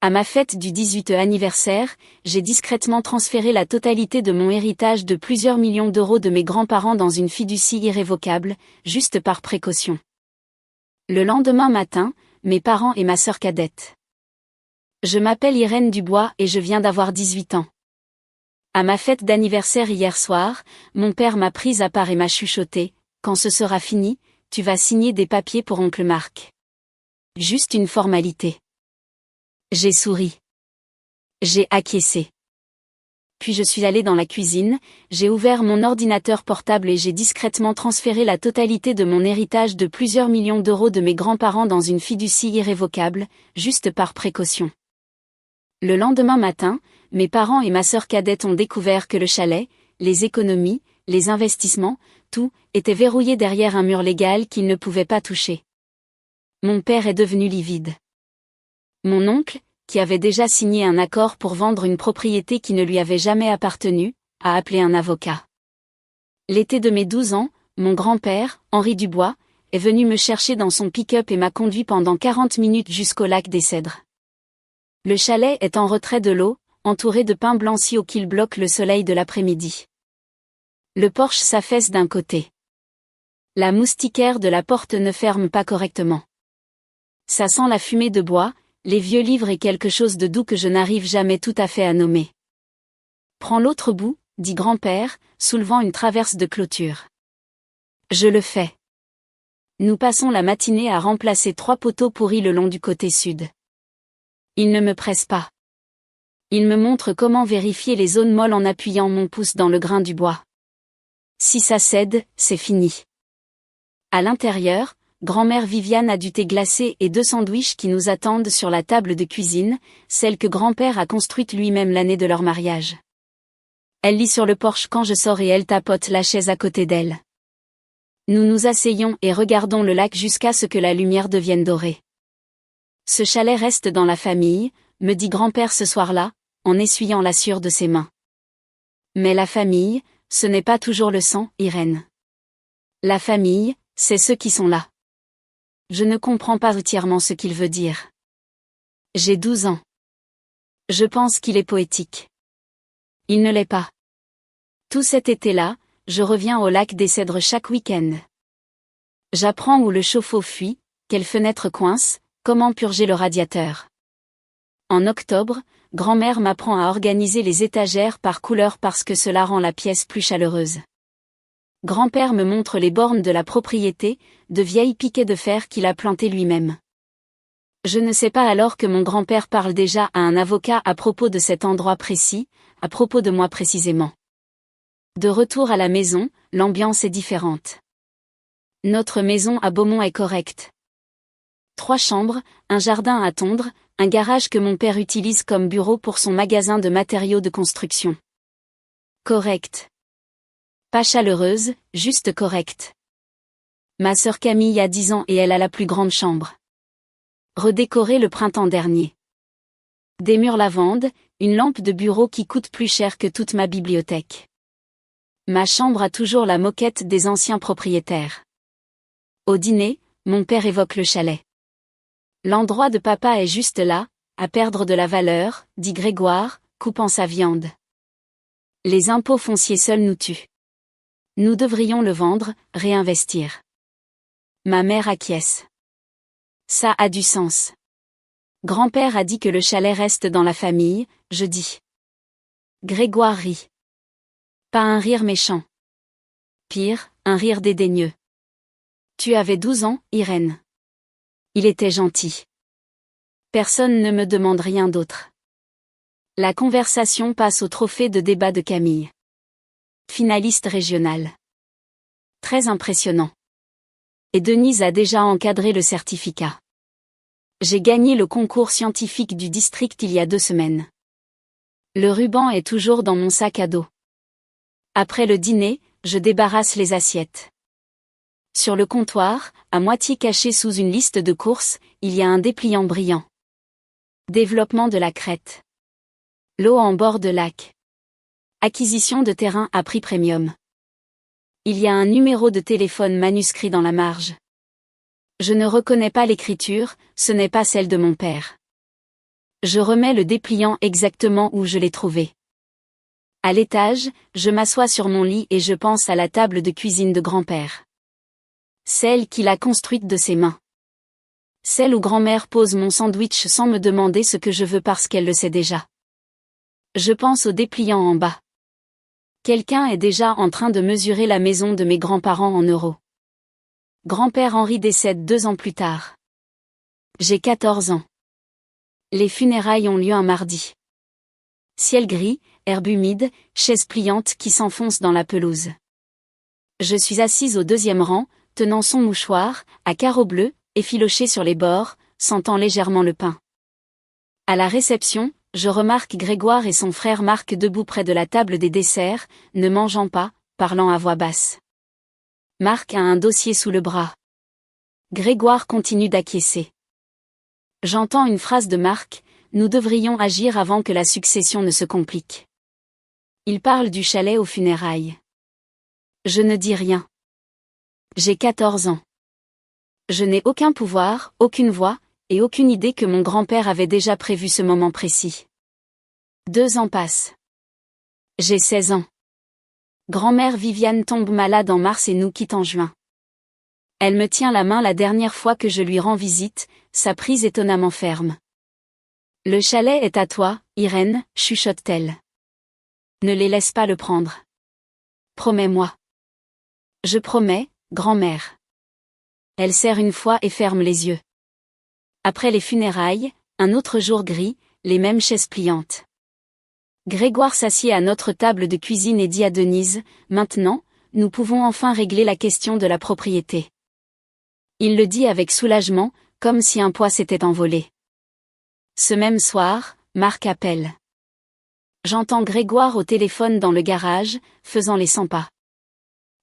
À ma fête du 18e anniversaire, j'ai discrètement transféré la totalité de mon héritage de plusieurs millions d'euros de mes grands-parents dans une fiducie irrévocable, juste par précaution. Le lendemain matin, mes parents et ma sœur cadette. Je m'appelle Irène Dubois et je viens d'avoir 18 ans. À ma fête d'anniversaire hier soir, mon père m'a prise à part et m'a chuchoté, « Quand ce sera fini, tu vas signer des papiers pour oncle Marc. Juste une formalité. » J'ai souri. J'ai acquiescé. Puis je suis allée dans la cuisine, j'ai ouvert mon ordinateur portable et j'ai discrètement transféré la totalité de mon héritage de plusieurs millions d'euros de mes grands-parents dans une fiducie irrévocable, juste par précaution. Le lendemain matin, mes parents et ma sœur cadette ont découvert que le chalet, les économies, les investissements, tout, était verrouillé derrière un mur légal qu'ils ne pouvaient pas toucher. Mon père est devenu livide. Mon oncle, qui avait déjà signé un accord pour vendre une propriété qui ne lui avait jamais appartenu, a appelé un avocat. L'été de mes 12 ans, mon grand-père, Henri Dubois, est venu me chercher dans son pick-up et m'a conduit pendant 40 minutes jusqu'au lac des Cèdres. Le chalet est en retrait de l'eau, entouré de pins blanchis qui bloquent le soleil de l'après-midi. Le porche s'affaisse d'un côté. La moustiquaire de la porte ne ferme pas correctement. Ça sent la fumée de bois, les vieux livres et quelque chose de doux que je n'arrive jamais tout à fait à nommer. Prends l'autre bout, dit grand-père, soulevant une traverse de clôture. Je le fais. Nous passons la matinée à remplacer 3 poteaux pourris le long du côté sud. Il ne me presse pas. Il me montre comment vérifier les zones molles en appuyant mon pouce dans le grain du bois. Si ça cède, c'est fini. À l'intérieur, grand-mère Viviane a du thé glacé et 2 sandwichs qui nous attendent sur la table de cuisine, celle que grand-père a construite lui-même l'année de leur mariage. Elle lit sur le porche quand je sors et elle tapote la chaise à côté d'elle. Nous nous asseyons et regardons le lac jusqu'à ce que la lumière devienne dorée. Ce chalet reste dans la famille, me dit grand-père ce soir-là, en essuyant la sueur de ses mains. Mais la famille, ce n'est pas toujours le sang, Irène. La famille, c'est ceux qui sont là. Je ne comprends pas entièrement ce qu'il veut dire. J'ai 12 ans. Je pense qu'il est poétique. Il ne l'est pas. Tout cet été-là, je reviens au lac des Cèdres chaque week-end. J'apprends où le chauffe-eau fuit, quelle fenêtre coince, comment purger le radiateur. En octobre, grand-mère m'apprend à organiser les étagères par couleur parce que cela rend la pièce plus chaleureuse. Grand-père me montre les bornes de la propriété, de vieilles piquets de fer qu'il a plantées lui-même. Je ne sais pas alors que mon grand-père parle déjà à un avocat à propos de cet endroit précis, à propos de moi précisément. De retour à la maison, l'ambiance est différente. Notre maison à Beaumont est correcte. 3 chambres, un jardin à tondre, un garage que mon père utilise comme bureau pour son magasin de matériaux de construction. Correct. Pas chaleureuse, juste correcte. Ma sœur Camille a 10 ans et elle a la plus grande chambre. Redécorée le printemps dernier. Des murs lavande, une lampe de bureau qui coûte plus cher que toute ma bibliothèque. Ma chambre a toujours la moquette des anciens propriétaires. Au dîner, mon père évoque le chalet. L'endroit de papa est juste là, à perdre de la valeur, dit Grégoire, coupant sa viande. Les impôts fonciers seuls nous tuent. Nous devrions le vendre, réinvestir. Ma mère acquiesce. Ça a du sens. Grand-père a dit que le chalet reste dans la famille, je dis. Grégoire rit. Pas un rire méchant. Pire, un rire dédaigneux. Tu avais 12 ans, Irène. Il était gentil. Personne ne me demande rien d'autre. La conversation passe au trophée de débat de Camille. Finaliste régional. Très impressionnant. Et Denise a déjà encadré le certificat. J'ai gagné le concours scientifique du district il y a 2 semaines. Le ruban est toujours dans mon sac à dos. Après le dîner, je débarrasse les assiettes. Sur le comptoir, à moitié caché sous une liste de courses, il y a un dépliant brillant. Développement de la Crète. L'eau en bord de lac. Acquisition de terrain à prix premium. Il y a un numéro de téléphone manuscrit dans la marge. Je ne reconnais pas l'écriture, ce n'est pas celle de mon père. Je remets le dépliant exactement où je l'ai trouvé. À l'étage, je m'assois sur mon lit et je pense à la table de cuisine de grand-père. Celle qu'il a construite de ses mains. Celle où grand-mère pose mon sandwich sans me demander ce que je veux parce qu'elle le sait déjà. Je pense au dépliant en bas. Quelqu'un est déjà en train de mesurer la maison de mes grands-parents en euros. Grand-père Henri décède 2 ans plus tard. J'ai 14 ans. Les funérailles ont lieu un mardi. Ciel gris, herbe humide, chaise pliante qui s'enfonce dans la pelouse. Je suis assise au 2e rang, tenant son mouchoir, à carreaux bleus, effiloché sur les bords, sentant légèrement le pain. À la réception, je remarque Grégoire et son frère Marc debout près de la table des desserts, ne mangeant pas, parlant à voix basse. Marc a un dossier sous le bras. Grégoire continue d'acquiescer. J'entends une phrase de Marc, « Nous devrions agir avant que la succession ne se complique. » Il parle du chalet aux funérailles. Je ne dis rien. J'ai 14 ans. Je n'ai aucun pouvoir, aucune voix, et aucune idée que mon grand-père avait déjà prévu ce moment précis. 2 ans passent. J'ai 16 ans. Grand-mère Viviane tombe malade en mars et nous quitte en juin. Elle me tient la main la dernière fois que je lui rends visite, sa prise étonnamment ferme. Le chalet est à toi, Irène, chuchote-t-elle. Ne les laisse pas le prendre. Promets-moi. Je promets, grand-mère. Elle serre une fois et ferme les yeux. Après les funérailles, un autre jour gris, les mêmes chaises pliantes. Grégoire s'assied à notre table de cuisine et dit à Denise, « Maintenant, nous pouvons enfin régler la question de la propriété. » Il le dit avec soulagement, comme si un poids s'était envolé. Ce même soir, Marc appelle. J'entends Grégoire au téléphone dans le garage, faisant les 100 pas.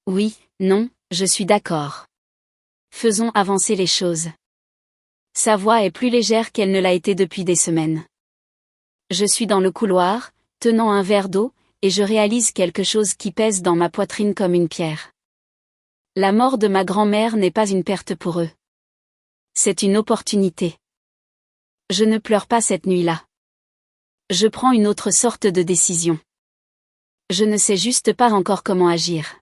Oui, non, je suis d'accord. Faisons avancer les choses. Sa voix est plus légère qu'elle ne l'a été depuis des semaines. Je suis dans le couloir, tenant un verre d'eau, et je réalise quelque chose qui pèse dans ma poitrine comme une pierre. La mort de ma grand-mère n'est pas une perte pour eux. C'est une opportunité. Je ne pleure pas cette nuit-là. Je prends une autre sorte de décision. Je ne sais juste pas encore comment agir.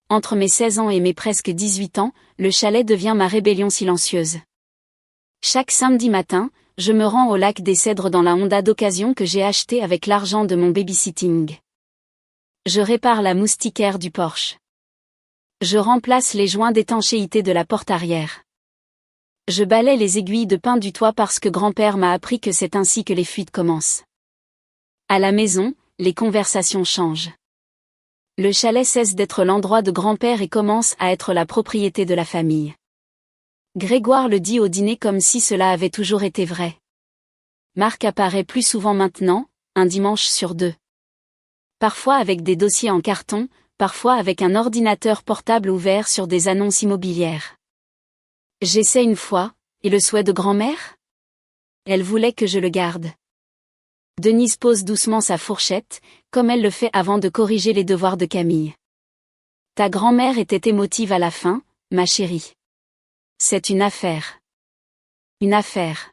Entre mes 16 ans et mes presque 18 ans, le chalet devient ma rébellion silencieuse. Chaque samedi matin, je me rends au lac des Cèdres dans la Honda d'occasion que j'ai achetée avec l'argent de mon babysitting. Je répare la moustiquaire du Porsche. Je remplace les joints d'étanchéité de la porte arrière. Je balaie les aiguilles de pin du toit parce que grand-père m'a appris que c'est ainsi que les fuites commencent. À la maison, les conversations changent. Le chalet cesse d'être l'endroit de grand-père et commence à être la propriété de la famille. Grégoire le dit au dîner comme si cela avait toujours été vrai. Marc apparaît plus souvent maintenant, un dimanche sur 2. Parfois avec des dossiers en carton, parfois avec un ordinateur portable ouvert sur des annonces immobilières. J'essaie une fois, et le souhait de grand-mère ? Elle voulait que je le garde. Denise pose doucement sa fourchette, comme elle le fait avant de corriger les devoirs de Camille. Ta grand-mère était émotive à la fin, ma chérie. C'est une affaire. Une affaire.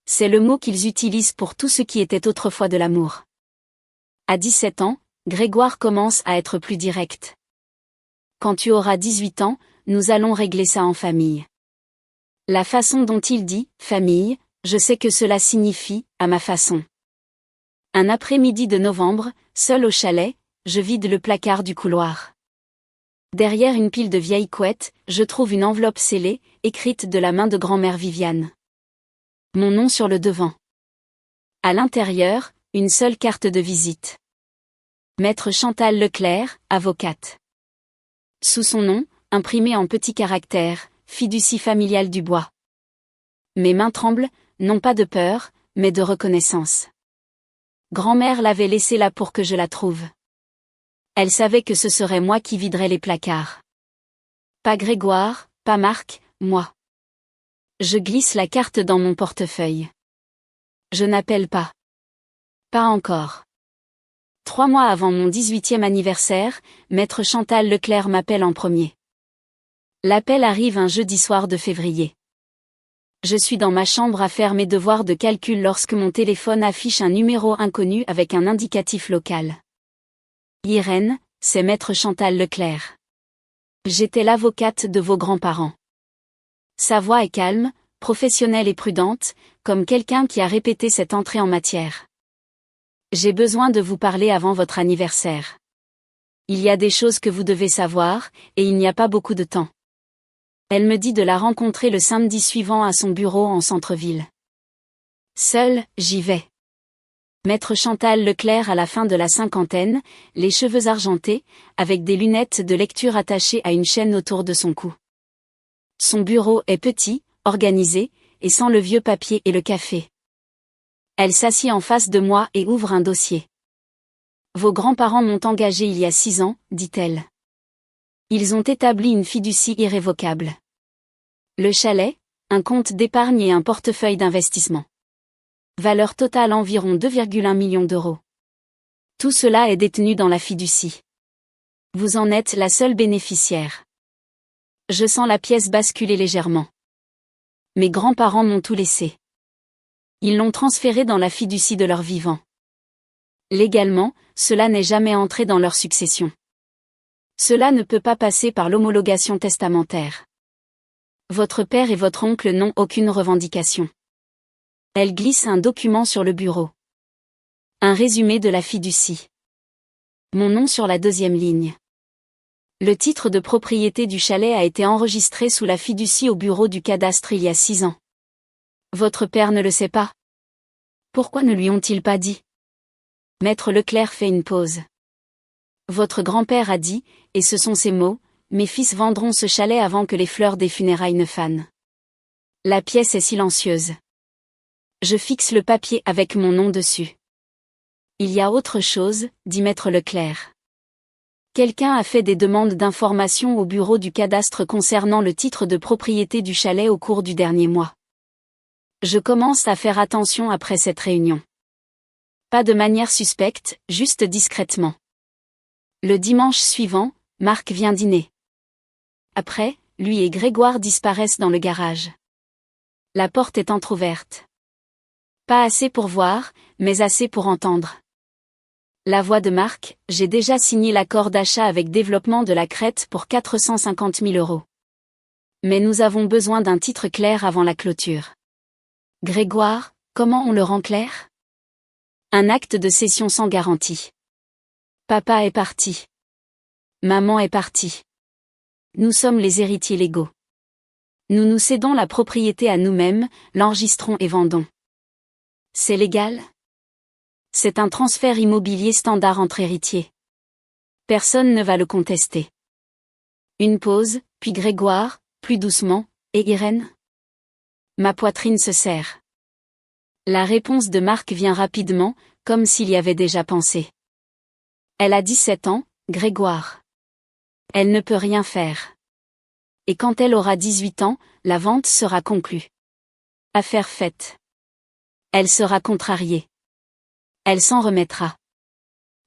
C'est le mot qu'ils utilisent pour tout ce qui était autrefois de l'amour. À 17 ans, Grégoire commence à être plus direct. Quand tu auras 18 ans, nous allons régler ça en famille. La façon dont il dit « famille », je sais que cela signifie « à ma façon ». Un après-midi de novembre, seul au chalet, je vide le placard du couloir. Derrière une pile de vieilles couettes, je trouve une enveloppe scellée, écrite de la main de grand-mère Viviane. Mon nom sur le devant. À l'intérieur, une seule carte de visite. Maître Chantal Leclerc, avocate. Sous son nom, imprimé en petits caractères, fiducie familiale du Bois. Mes mains tremblent, non pas de peur, mais de reconnaissance. Grand-mère l'avait laissée là pour que je la trouve. Elle savait que ce serait moi qui viderais les placards. Pas Grégoire, pas Marc, moi. Je glisse la carte dans mon portefeuille. Je n'appelle pas. Pas encore. 3 mois avant mon 18e anniversaire, Maître Chantal Leclerc m'appelle en premier. L'appel arrive un jeudi soir de février. Je suis dans ma chambre à faire mes devoirs de calcul lorsque mon téléphone affiche un numéro inconnu avec un indicatif local. Irène, c'est Maître Chantal Leclerc. J'étais l'avocate de vos grands-parents. Sa voix est calme, professionnelle et prudente, comme quelqu'un qui a répété cette entrée en matière. J'ai besoin de vous parler avant votre anniversaire. Il y a des choses que vous devez savoir, et il n'y a pas beaucoup de temps. Elle me dit de la rencontrer le samedi suivant à son bureau en centre-ville. Seule, j'y vais. Maître Chantal Leclerc à la fin de la cinquantaine, les cheveux argentés, avec des lunettes de lecture attachées à une chaîne autour de son cou. Son bureau est petit, organisé, et sans le vieux papier et le café. Elle s'assied en face de moi et ouvre un dossier. Vos grands-parents m'ont engagé il y a 6 ans, dit-elle. Ils ont établi une fiducie irrévocable. Le chalet, un compte d'épargne et un portefeuille d'investissement. Valeur totale environ 2,1 millions d'euros. Tout cela est détenu dans la fiducie. Vous en êtes la seule bénéficiaire. Je sens la pièce basculer légèrement. Mes grands-parents m'ont tout laissé. Ils l'ont transféré dans la fiducie de leur vivant. Légalement, cela n'est jamais entré dans leur succession. Cela ne peut pas passer par l'homologation testamentaire. Votre père et votre oncle n'ont aucune revendication. Elle glisse un document sur le bureau. Un résumé de la fiducie. Mon nom sur la 2e ligne. Le titre de propriété du chalet a été enregistré sous la fiducie au bureau du cadastre il y a 6 ans. Votre père ne le sait pas? Pourquoi ne lui ont-ils pas dit? Maître Leclerc fait une pause. Votre grand-père a dit, et ce sont ses mots, mes fils vendront ce chalet avant que les fleurs des funérailles ne fanent. La pièce est silencieuse. Je fixe le papier avec mon nom dessus. Il y a autre chose, dit Maître Leclerc. Quelqu'un a fait des demandes d'information au bureau du cadastre concernant le titre de propriété du chalet au cours du dernier mois. Je commence à faire attention après cette réunion. Pas de manière suspecte, juste discrètement. Le dimanche suivant, Marc vient dîner. Après, lui et Grégoire disparaissent dans le garage. La porte est entr'ouverte. Pas assez pour voir, mais assez pour entendre. La voix de Marc, j'ai déjà signé l'accord d'achat avec Développement de la Crète pour 450 000 euros. Mais nous avons besoin d'un titre clair avant la clôture. Grégoire, comment on le rend clair? Un acte de cession sans garantie. Papa est parti. Maman est partie. Nous sommes les héritiers légaux. Nous nous cédons la propriété à nous-mêmes, l'enregistrons et vendons. C'est légal? C'est un transfert immobilier standard entre héritiers. Personne ne va le contester. Une pause, puis Grégoire, plus doucement, et Irène? Ma poitrine se serre. La réponse de Marc vient rapidement, comme s'il y avait déjà pensé. Elle a 17 ans, Grégoire. Elle ne peut rien faire. Et quand elle aura 18 ans, la vente sera conclue. Affaire faite. Elle sera contrariée. Elle s'en remettra.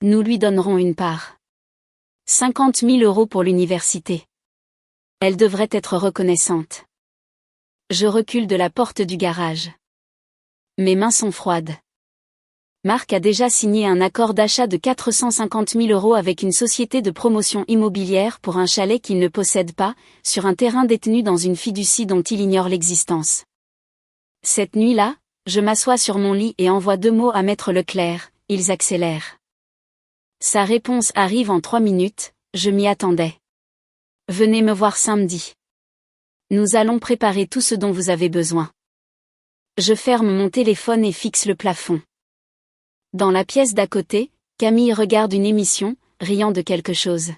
Nous lui donnerons une part. 50 000 euros pour l'université. Elle devrait être reconnaissante. Je recule de la porte du garage. Mes mains sont froides. Marc a déjà signé un accord d'achat de 450 000 euros avec une société de promotion immobilière pour un chalet qu'il ne possède pas, sur un terrain détenu dans une fiducie dont il ignore l'existence. Cette nuit-là, je m'assois sur mon lit et envoie 2 mots à Maître Leclerc, ils accélèrent. Sa réponse arrive en 3 minutes, je m'y attendais. Venez me voir samedi. Nous allons préparer tout ce dont vous avez besoin. Je ferme mon téléphone et fixe le plafond. Dans la pièce d'à côté, Camille regarde une émission, riant de quelque chose.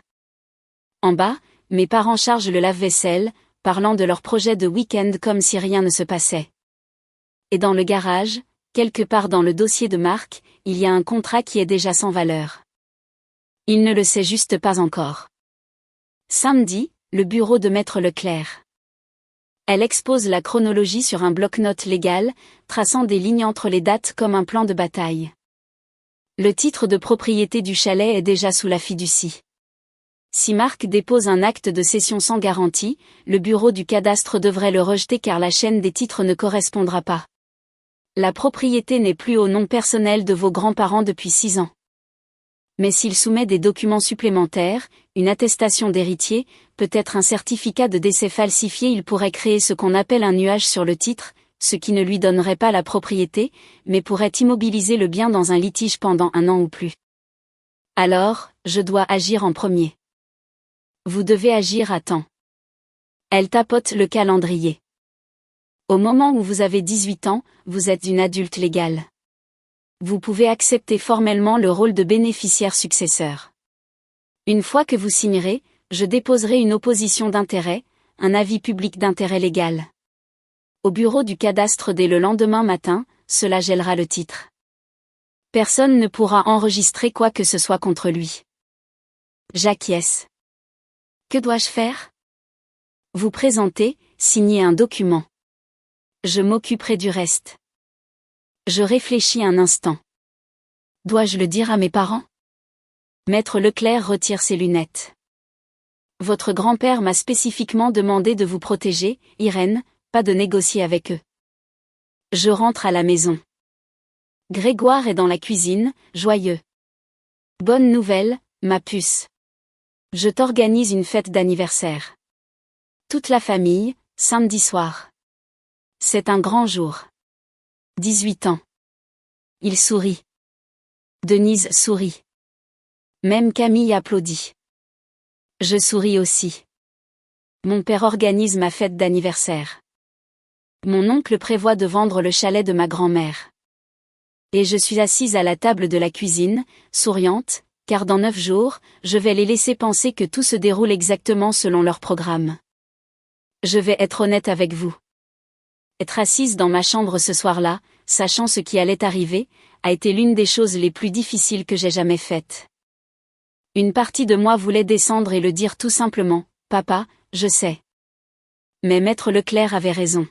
En bas, mes parents chargent le lave-vaisselle, parlant de leur projet de week-end comme si rien ne se passait. Et dans le garage, quelque part dans le dossier de Marc, il y a un contrat qui est déjà sans valeur. Il ne le sait juste pas encore. Samedi, le bureau de Maître Leclerc. Elle expose la chronologie sur un bloc-notes légal, traçant des lignes entre les dates comme un plan de bataille. Le titre de propriété du chalet est déjà sous la fiducie. Si Marc dépose un acte de cession sans garantie, le bureau du cadastre devrait le rejeter car la chaîne des titres ne correspondra pas. La propriété n'est plus au nom personnel de vos grands-parents depuis 6 ans. Mais s'il soumet des documents supplémentaires, une attestation d'héritier, peut-être un certificat de décès falsifié, il pourrait créer ce qu'on appelle un nuage sur le titre, ce qui ne lui donnerait pas la propriété, mais pourrait immobiliser le bien dans un litige pendant 1 an ou plus. Alors, je dois agir en premier. Vous devez agir à temps. Elle tapote le calendrier. Au moment où vous avez 18 ans, vous êtes une adulte légale. Vous pouvez accepter formellement le rôle de bénéficiaire successeur. Une fois que vous signerez, je déposerai une opposition d'intérêt, un avis public d'intérêt légal. Au bureau du cadastre dès le lendemain matin, cela gèlera le titre. Personne ne pourra enregistrer quoi que ce soit contre lui. J'acquiesce. Que dois-je faire? Vous présenter, signer un document. Je m'occuperai du reste. Je réfléchis un instant. Dois-je le dire à mes parents? Maître Leclerc retire ses lunettes. Votre grand-père m'a spécifiquement demandé de vous protéger, Irène, pas de négocier avec eux. Je rentre à la maison. Grégoire est dans la cuisine, joyeux. Bonne nouvelle, ma puce. Je t'organise une fête d'anniversaire. Toute la famille, samedi soir. C'est un grand jour. 18 ans. Il sourit. Denise sourit. Même Camille applaudit. Je souris aussi. Mon père organise ma fête d'anniversaire. Mon oncle prévoit de vendre le chalet de ma grand-mère. Et je suis assise à la table de la cuisine, souriante, car dans 9 jours, je vais les laisser penser que tout se déroule exactement selon leur programme. Je vais être honnête avec vous. Être assise dans ma chambre ce soir-là, sachant ce qui allait arriver, a été l'une des choses les plus difficiles que j'ai jamais faites. Une partie de moi voulait descendre et le dire tout simplement, « Papa, je sais. » Mais Maître Leclerc avait raison.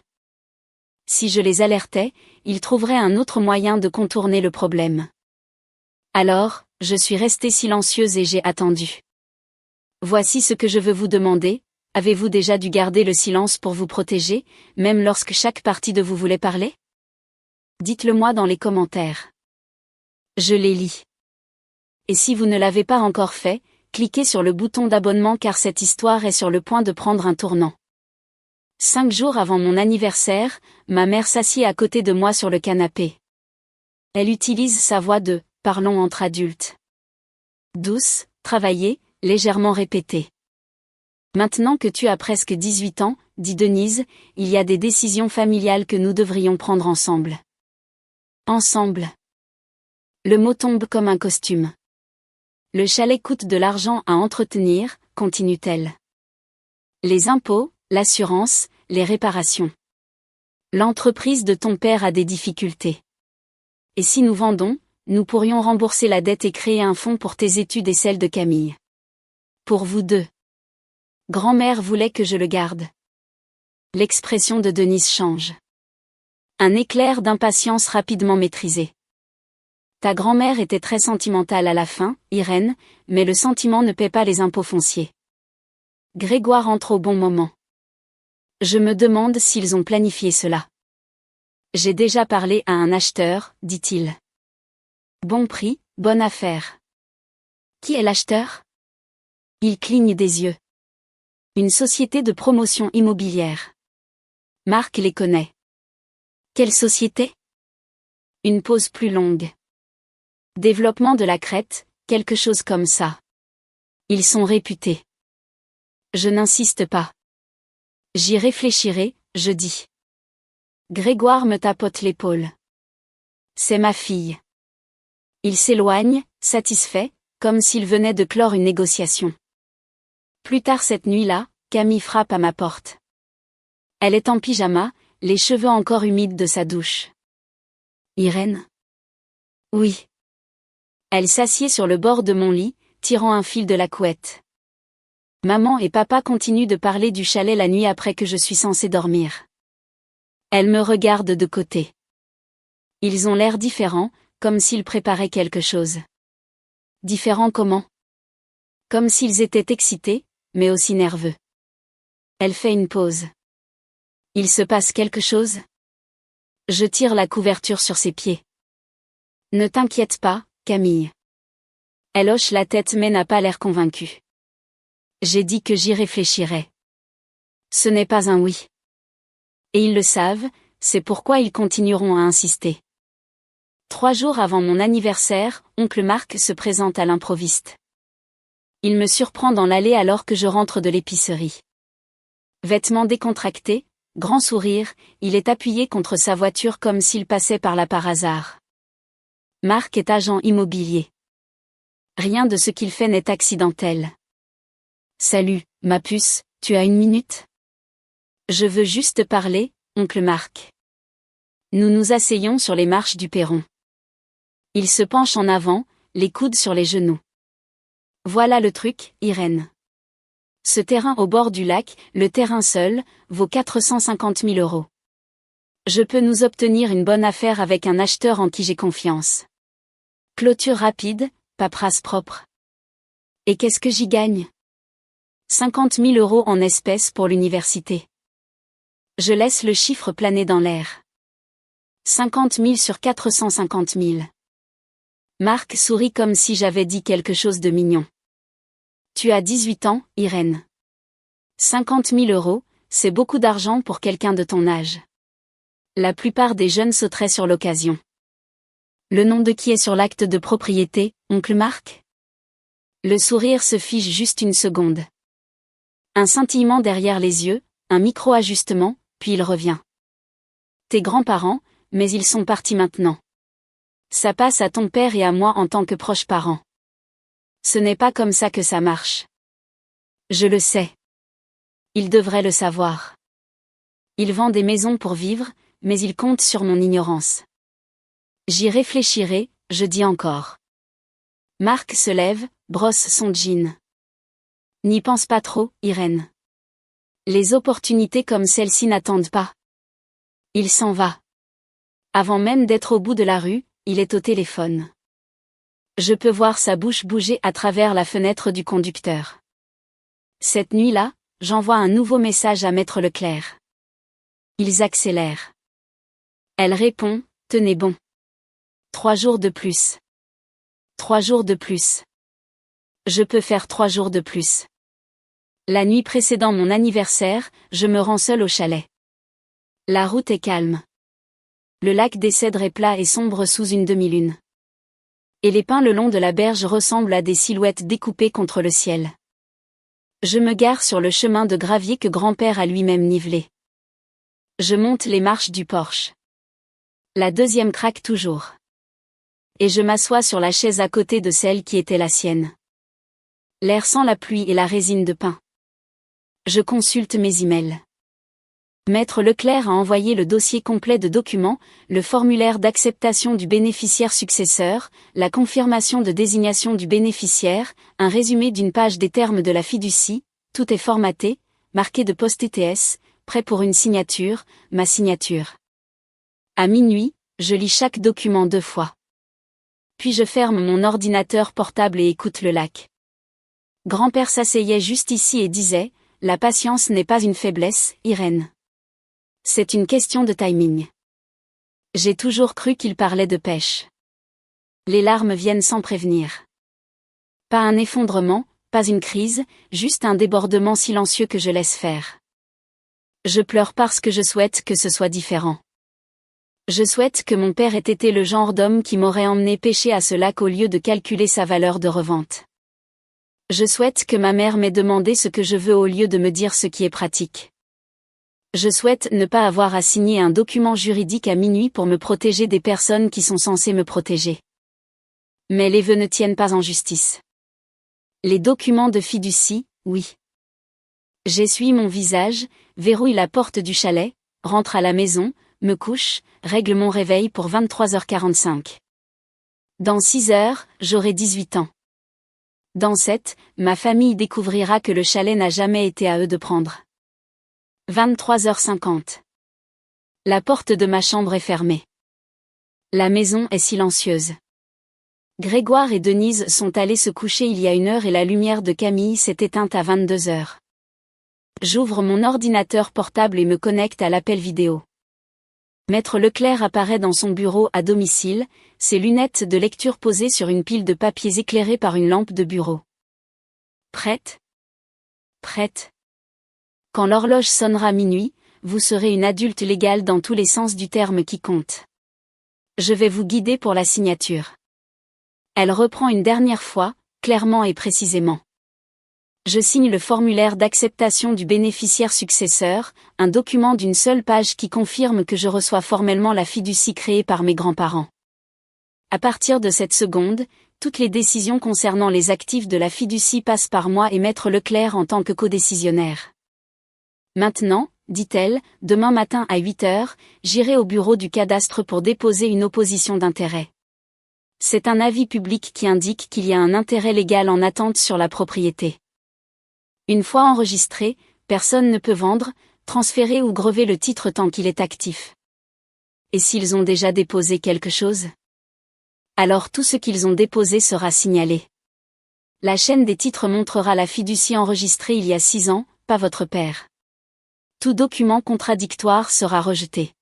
Si je les alertais, ils trouveraient un autre moyen de contourner le problème. Alors, je suis restée silencieuse et j'ai attendu. Voici ce que je veux vous demander. Avez-vous déjà dû garder le silence pour vous protéger, même lorsque chaque partie de vous voulait parler? Dites-le-moi dans les commentaires. Je les lis. Et si vous ne l'avez pas encore fait, cliquez sur le bouton d'abonnement car cette histoire est sur le point de prendre un tournant. 5 jours avant mon anniversaire, ma mère s'assied à côté de moi sur le canapé. Elle utilise sa voix de « parlons entre adultes ». Douce, travaillée, légèrement répétée. Maintenant que tu as presque 18 ans, dit Denise, il y a des décisions familiales que nous devrions prendre ensemble. Ensemble. Le mot tombe comme un costume. Le chalet coûte de l'argent à entretenir, continue-t-elle. Les impôts, l'assurance, les réparations. L'entreprise de ton père a des difficultés. Et si nous vendons, nous pourrions rembourser la dette et créer un fonds pour tes études et celles de Camille. Pour vous deux. Grand-mère voulait que je le garde. L'expression de Denise change. Un éclair d'impatience rapidement maîtrisé. Ta grand-mère était très sentimentale à la fin, Irène, mais le sentiment ne paie pas les impôts fonciers. Grégoire entre au bon moment. Je me demande s'ils ont planifié cela. J'ai déjà parlé à un acheteur, dit-il. Bon prix, bonne affaire. Qui est l'acheteur? Il cligne des yeux. Une société de promotion immobilière. Marc les connaît. Quelle société? Une pause plus longue. Développement de la Crète, quelque chose comme ça. Ils sont réputés. Je n'insiste pas. J'y réfléchirai, je dis. Grégoire me tapote l'épaule. C'est ma fille. Il s'éloigne, satisfait, comme s'il venait de clore une négociation. Plus tard cette nuit-là, Camille frappe à ma porte. Elle est en pyjama, les cheveux encore humides de sa douche. Irène? Oui. Elle s'assied sur le bord de mon lit, tirant un fil de la couette. Maman et papa continuent de parler du chalet la nuit après que je suis censée dormir. Elle me regarde de côté. Ils ont l'air différents, comme s'ils préparaient quelque chose. Différents comment? Comme s'ils étaient excités, mais aussi nerveux. Elle fait une pause. Il se passe quelque chose? Je tire la couverture sur ses pieds. Ne t'inquiète pas, Camille. Elle hoche la tête mais n'a pas l'air convaincue. J'ai dit que j'y réfléchirais. Ce n'est pas un oui. Et ils le savent, c'est pourquoi ils continueront à insister. 3 jours avant mon anniversaire, oncle Marc se présente à l'improviste. Il me surprend dans l'allée alors que je rentre de l'épicerie. Vêtements décontractés, grand sourire, il est appuyé contre sa voiture comme s'il passait par là par hasard. Marc est agent immobilier. Rien de ce qu'il fait n'est accidentel. Salut, ma puce, tu as 1 minute? Je veux juste parler, oncle Marc. Nous nous asseyons sur les marches du perron. Il se penche en avant, les coudes sur les genoux. Voilà le truc, Irène. Ce terrain au bord du lac, le terrain seul, vaut 450 000 €. Je peux nous obtenir une bonne affaire avec un acheteur en qui j'ai confiance. Clôture rapide, paperasse propre. Et qu'est-ce que j'y gagne? 50 000 € en espèces pour l'université. Je laisse le chiffre planer dans l'air. 50 000 sur 450 000. Marc sourit comme si j'avais dit quelque chose de mignon. Tu as 18 ans, Irène. 50 000 €, c'est beaucoup d'argent pour quelqu'un de ton âge. La plupart des jeunes sauteraient sur l'occasion. Le nom de qui est sur l'acte de propriété, oncle Marc? Le sourire se fige juste une seconde. Un scintillement derrière les yeux, un micro-ajustement, puis il revient. Tes grands-parents, mais ils sont partis maintenant. Ça passe à ton père et à moi en tant que proches parents. Ce n'est pas comme ça que ça marche. Je le sais. Il devrait le savoir. Il vend des maisons pour vivre, mais il compte sur mon ignorance. J'y réfléchirai, je dis encore. Marc se lève, brosse son jean. N'y pense pas trop, Irène. Les opportunités comme celle-ci n'attendent pas. Il s'en va. Avant même d'être au bout de la rue, il est au téléphone. Je peux voir sa bouche bouger à travers la fenêtre du conducteur. Cette nuit-là, j'envoie un nouveau message à Maître Leclerc. Ils accélèrent. Elle répond, tenez bon. 3 jours de plus. 3 jours de plus. Je peux faire 3 jours de plus. La nuit précédant mon anniversaire, je me rends seule au chalet. La route est calme. Le lac des Cèdres est plat et sombre sous une demi-lune. Et les pins le long de la berge ressemblent à des silhouettes découpées contre le ciel. Je me gare sur le chemin de gravier que grand-père a lui-même nivelé. Je monte les marches du porche. La deuxième craque toujours. Et je m'assois sur la chaise à côté de celle qui était la sienne. L'air sent la pluie et la résine de pin. Je consulte mes emails. Maître Leclerc a envoyé le dossier complet de documents, le formulaire d'acceptation du bénéficiaire successeur, la confirmation de désignation du bénéficiaire, un résumé d'une page des termes de la fiducie, tout est formaté, marqué de post-ETS, prêt pour une signature, ma signature. À minuit, je lis chaque document 2 fois. Puis je ferme mon ordinateur portable et écoute le lac. Grand-père s'asseyait juste ici et disait, la patience n'est pas une faiblesse, Irène. C'est une question de timing. J'ai toujours cru qu'il parlait de pêche. Les larmes viennent sans prévenir. Pas un effondrement, pas une crise, juste un débordement silencieux que je laisse faire. Je pleure parce que je souhaite que ce soit différent. Je souhaite que mon père ait été le genre d'homme qui m'aurait emmené pêcher à ce lac au lieu de calculer sa valeur de revente. Je souhaite que ma mère m'ait demandé ce que je veux au lieu de me dire ce qui est pratique. Je souhaite ne pas avoir à signer un document juridique à minuit pour me protéger des personnes qui sont censées me protéger. Mais les vœux ne tiennent pas en justice. Les documents de fiducie, oui. J'essuie mon visage, verrouille la porte du chalet, rentre à la maison, me couche, règle mon réveil pour 23h45. Dans 6 heures, j'aurai 18 ans. Dans 7, ma famille découvrira que le chalet n'a jamais été à eux de prendre. 23h50. La porte de ma chambre est fermée. La maison est silencieuse. Grégoire et Denise sont allés se coucher il y a 1 heure et la lumière de Camille s'est éteinte à 22 heures. J'ouvre mon ordinateur portable et me connecte à l'appel vidéo. Maître Leclerc apparaît dans son bureau à domicile, ses lunettes de lecture posées sur une pile de papiers éclairés par une lampe de bureau. Prête ? Prête. Quand l'horloge sonnera minuit, vous serez une adulte légale dans tous les sens du terme qui compte. Je vais vous guider pour la signature. Elle reprend une dernière fois, clairement et précisément. Je signe le formulaire d'acceptation du bénéficiaire successeur, un document d'une seule page qui confirme que je reçois formellement la fiducie créée par mes grands-parents. À partir de cette seconde, toutes les décisions concernant les actifs de la fiducie passent par moi et Maître Leclerc en tant que codécisionnaire. Maintenant, dit-elle, demain matin à 8 heures, j'irai au bureau du cadastre pour déposer une opposition d'intérêt. C'est un avis public qui indique qu'il y a un intérêt légal en attente sur la propriété. Une fois enregistré, personne ne peut vendre, transférer ou grever le titre tant qu'il est actif. Et s'ils ont déjà déposé quelque chose ? Alors tout ce qu'ils ont déposé sera signalé. La chaîne des titres montrera la fiducie enregistrée il y a 6 ans, pas votre père. Tout document contradictoire sera rejeté.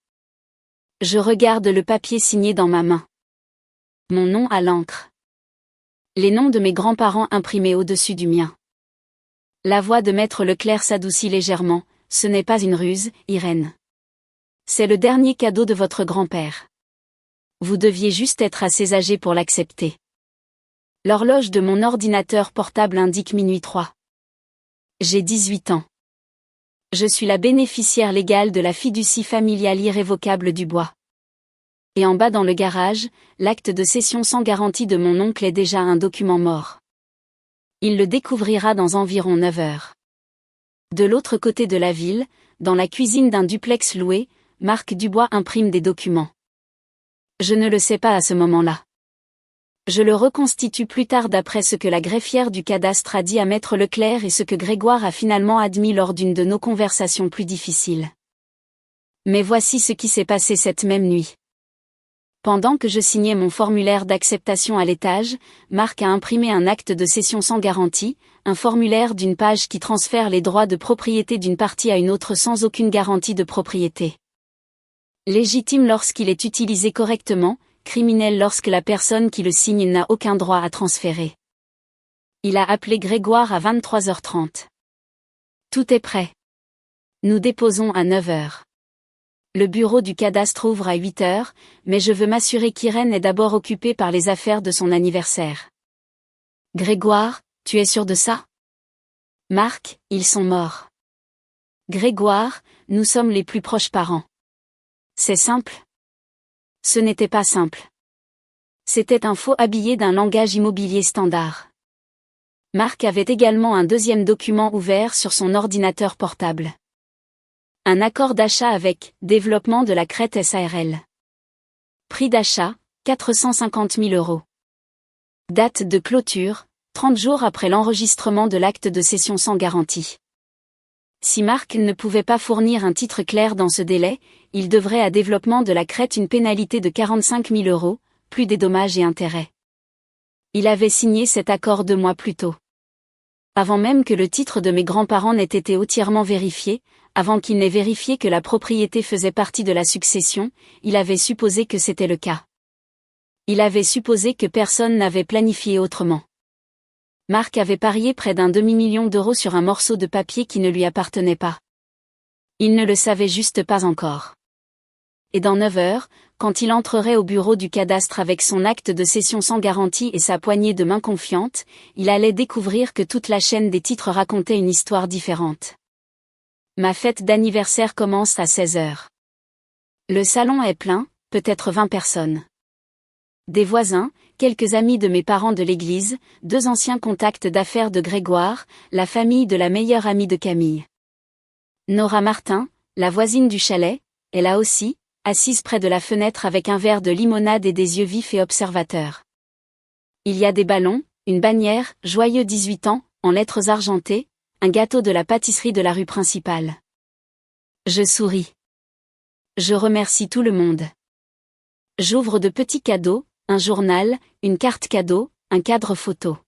Je regarde le papier signé dans ma main. Mon nom à l'encre. Les noms de mes grands-parents imprimés au-dessus du mien. La voix de Maître Leclerc s'adoucit légèrement, ce n'est pas une ruse, Irène. C'est le dernier cadeau de votre grand-père. Vous deviez juste être assez âgé pour l'accepter. L'horloge de mon ordinateur portable indique minuit 3. J'ai 18 ans. Je suis la bénéficiaire légale de la fiducie familiale irrévocable du bois. Et en bas dans le garage, l'acte de cession sans garantie de mon oncle est déjà un document mort. Il le découvrira dans environ 9 heures. De l'autre côté de la ville, dans la cuisine d'un duplex loué, Marc Dubois imprime des documents. Je ne le sais pas à ce moment-là. Je le reconstitue plus tard d'après ce que la greffière du cadastre a dit à Maître Leclerc et ce que Grégoire a finalement admis lors d'une de nos conversations plus difficiles. Mais voici ce qui s'est passé cette même nuit. Pendant que je signais mon formulaire d'acceptation à l'étage, Marc a imprimé un acte de cession sans garantie, un formulaire d'une page qui transfère les droits de propriété d'une partie à une autre sans aucune garantie de propriété. Légitime lorsqu'il est utilisé correctement, criminel lorsque la personne qui le signe n'a aucun droit à transférer. Il a appelé Grégoire à 23h30. Tout est prêt. Nous déposons à 9 heures. Le bureau du cadastre ouvre à 8 heures, mais je veux m'assurer qu'Irène est d'abord occupée par les affaires de son anniversaire. Grégoire, tu es sûr de ça ? Marc, ils sont morts. Grégoire, nous sommes les plus proches parents. C'est simple ? Ce n'était pas simple. C'était un faux habillé d'un langage immobilier standard. Marc avait également un deuxième document ouvert sur son ordinateur portable. Un accord d'achat avec Développement de la Crète SARL. Prix d'achat, 450 000 €. Date de clôture, 30 jours après l'enregistrement de l'acte de cession sans garantie. Si Marc ne pouvait pas fournir un titre clair dans ce délai, il devrait à Développement de la Crète une pénalité de 45 000 €, plus des dommages et intérêts. Il avait signé cet accord 2 mois plus tôt. Avant même que le titre de mes grands-parents n'ait été entièrement vérifié, avant qu'il n'ait vérifié que la propriété faisait partie de la succession, il avait supposé que c'était le cas. Il avait supposé que personne n'avait planifié autrement. Marc avait parié près d'un demi-million d'euros sur un morceau de papier qui ne lui appartenait pas. Il ne le savait juste pas encore. Et dans 9 heures, quand il entrerait au bureau du cadastre avec son acte de cession sans garantie et sa poignée de main confiante, il allait découvrir que toute la chaîne des titres racontait une histoire différente. Ma fête d'anniversaire commence à 16 heures. Le salon est plein, peut-être 20 personnes. Des voisins, quelques amis de mes parents de l'église, 2 anciens contacts d'affaires de Grégoire, la famille de la meilleure amie de Camille. Nora Martin, la voisine du chalet, est là aussi, assise près de la fenêtre avec un verre de limonade et des yeux vifs et observateurs. Il y a des ballons, une bannière, joyeux 18 ans, en lettres argentées, un gâteau de la pâtisserie de la rue principale. Je souris. Je remercie tout le monde. J'ouvre de petits cadeaux, un journal, une carte cadeau, un cadre photo.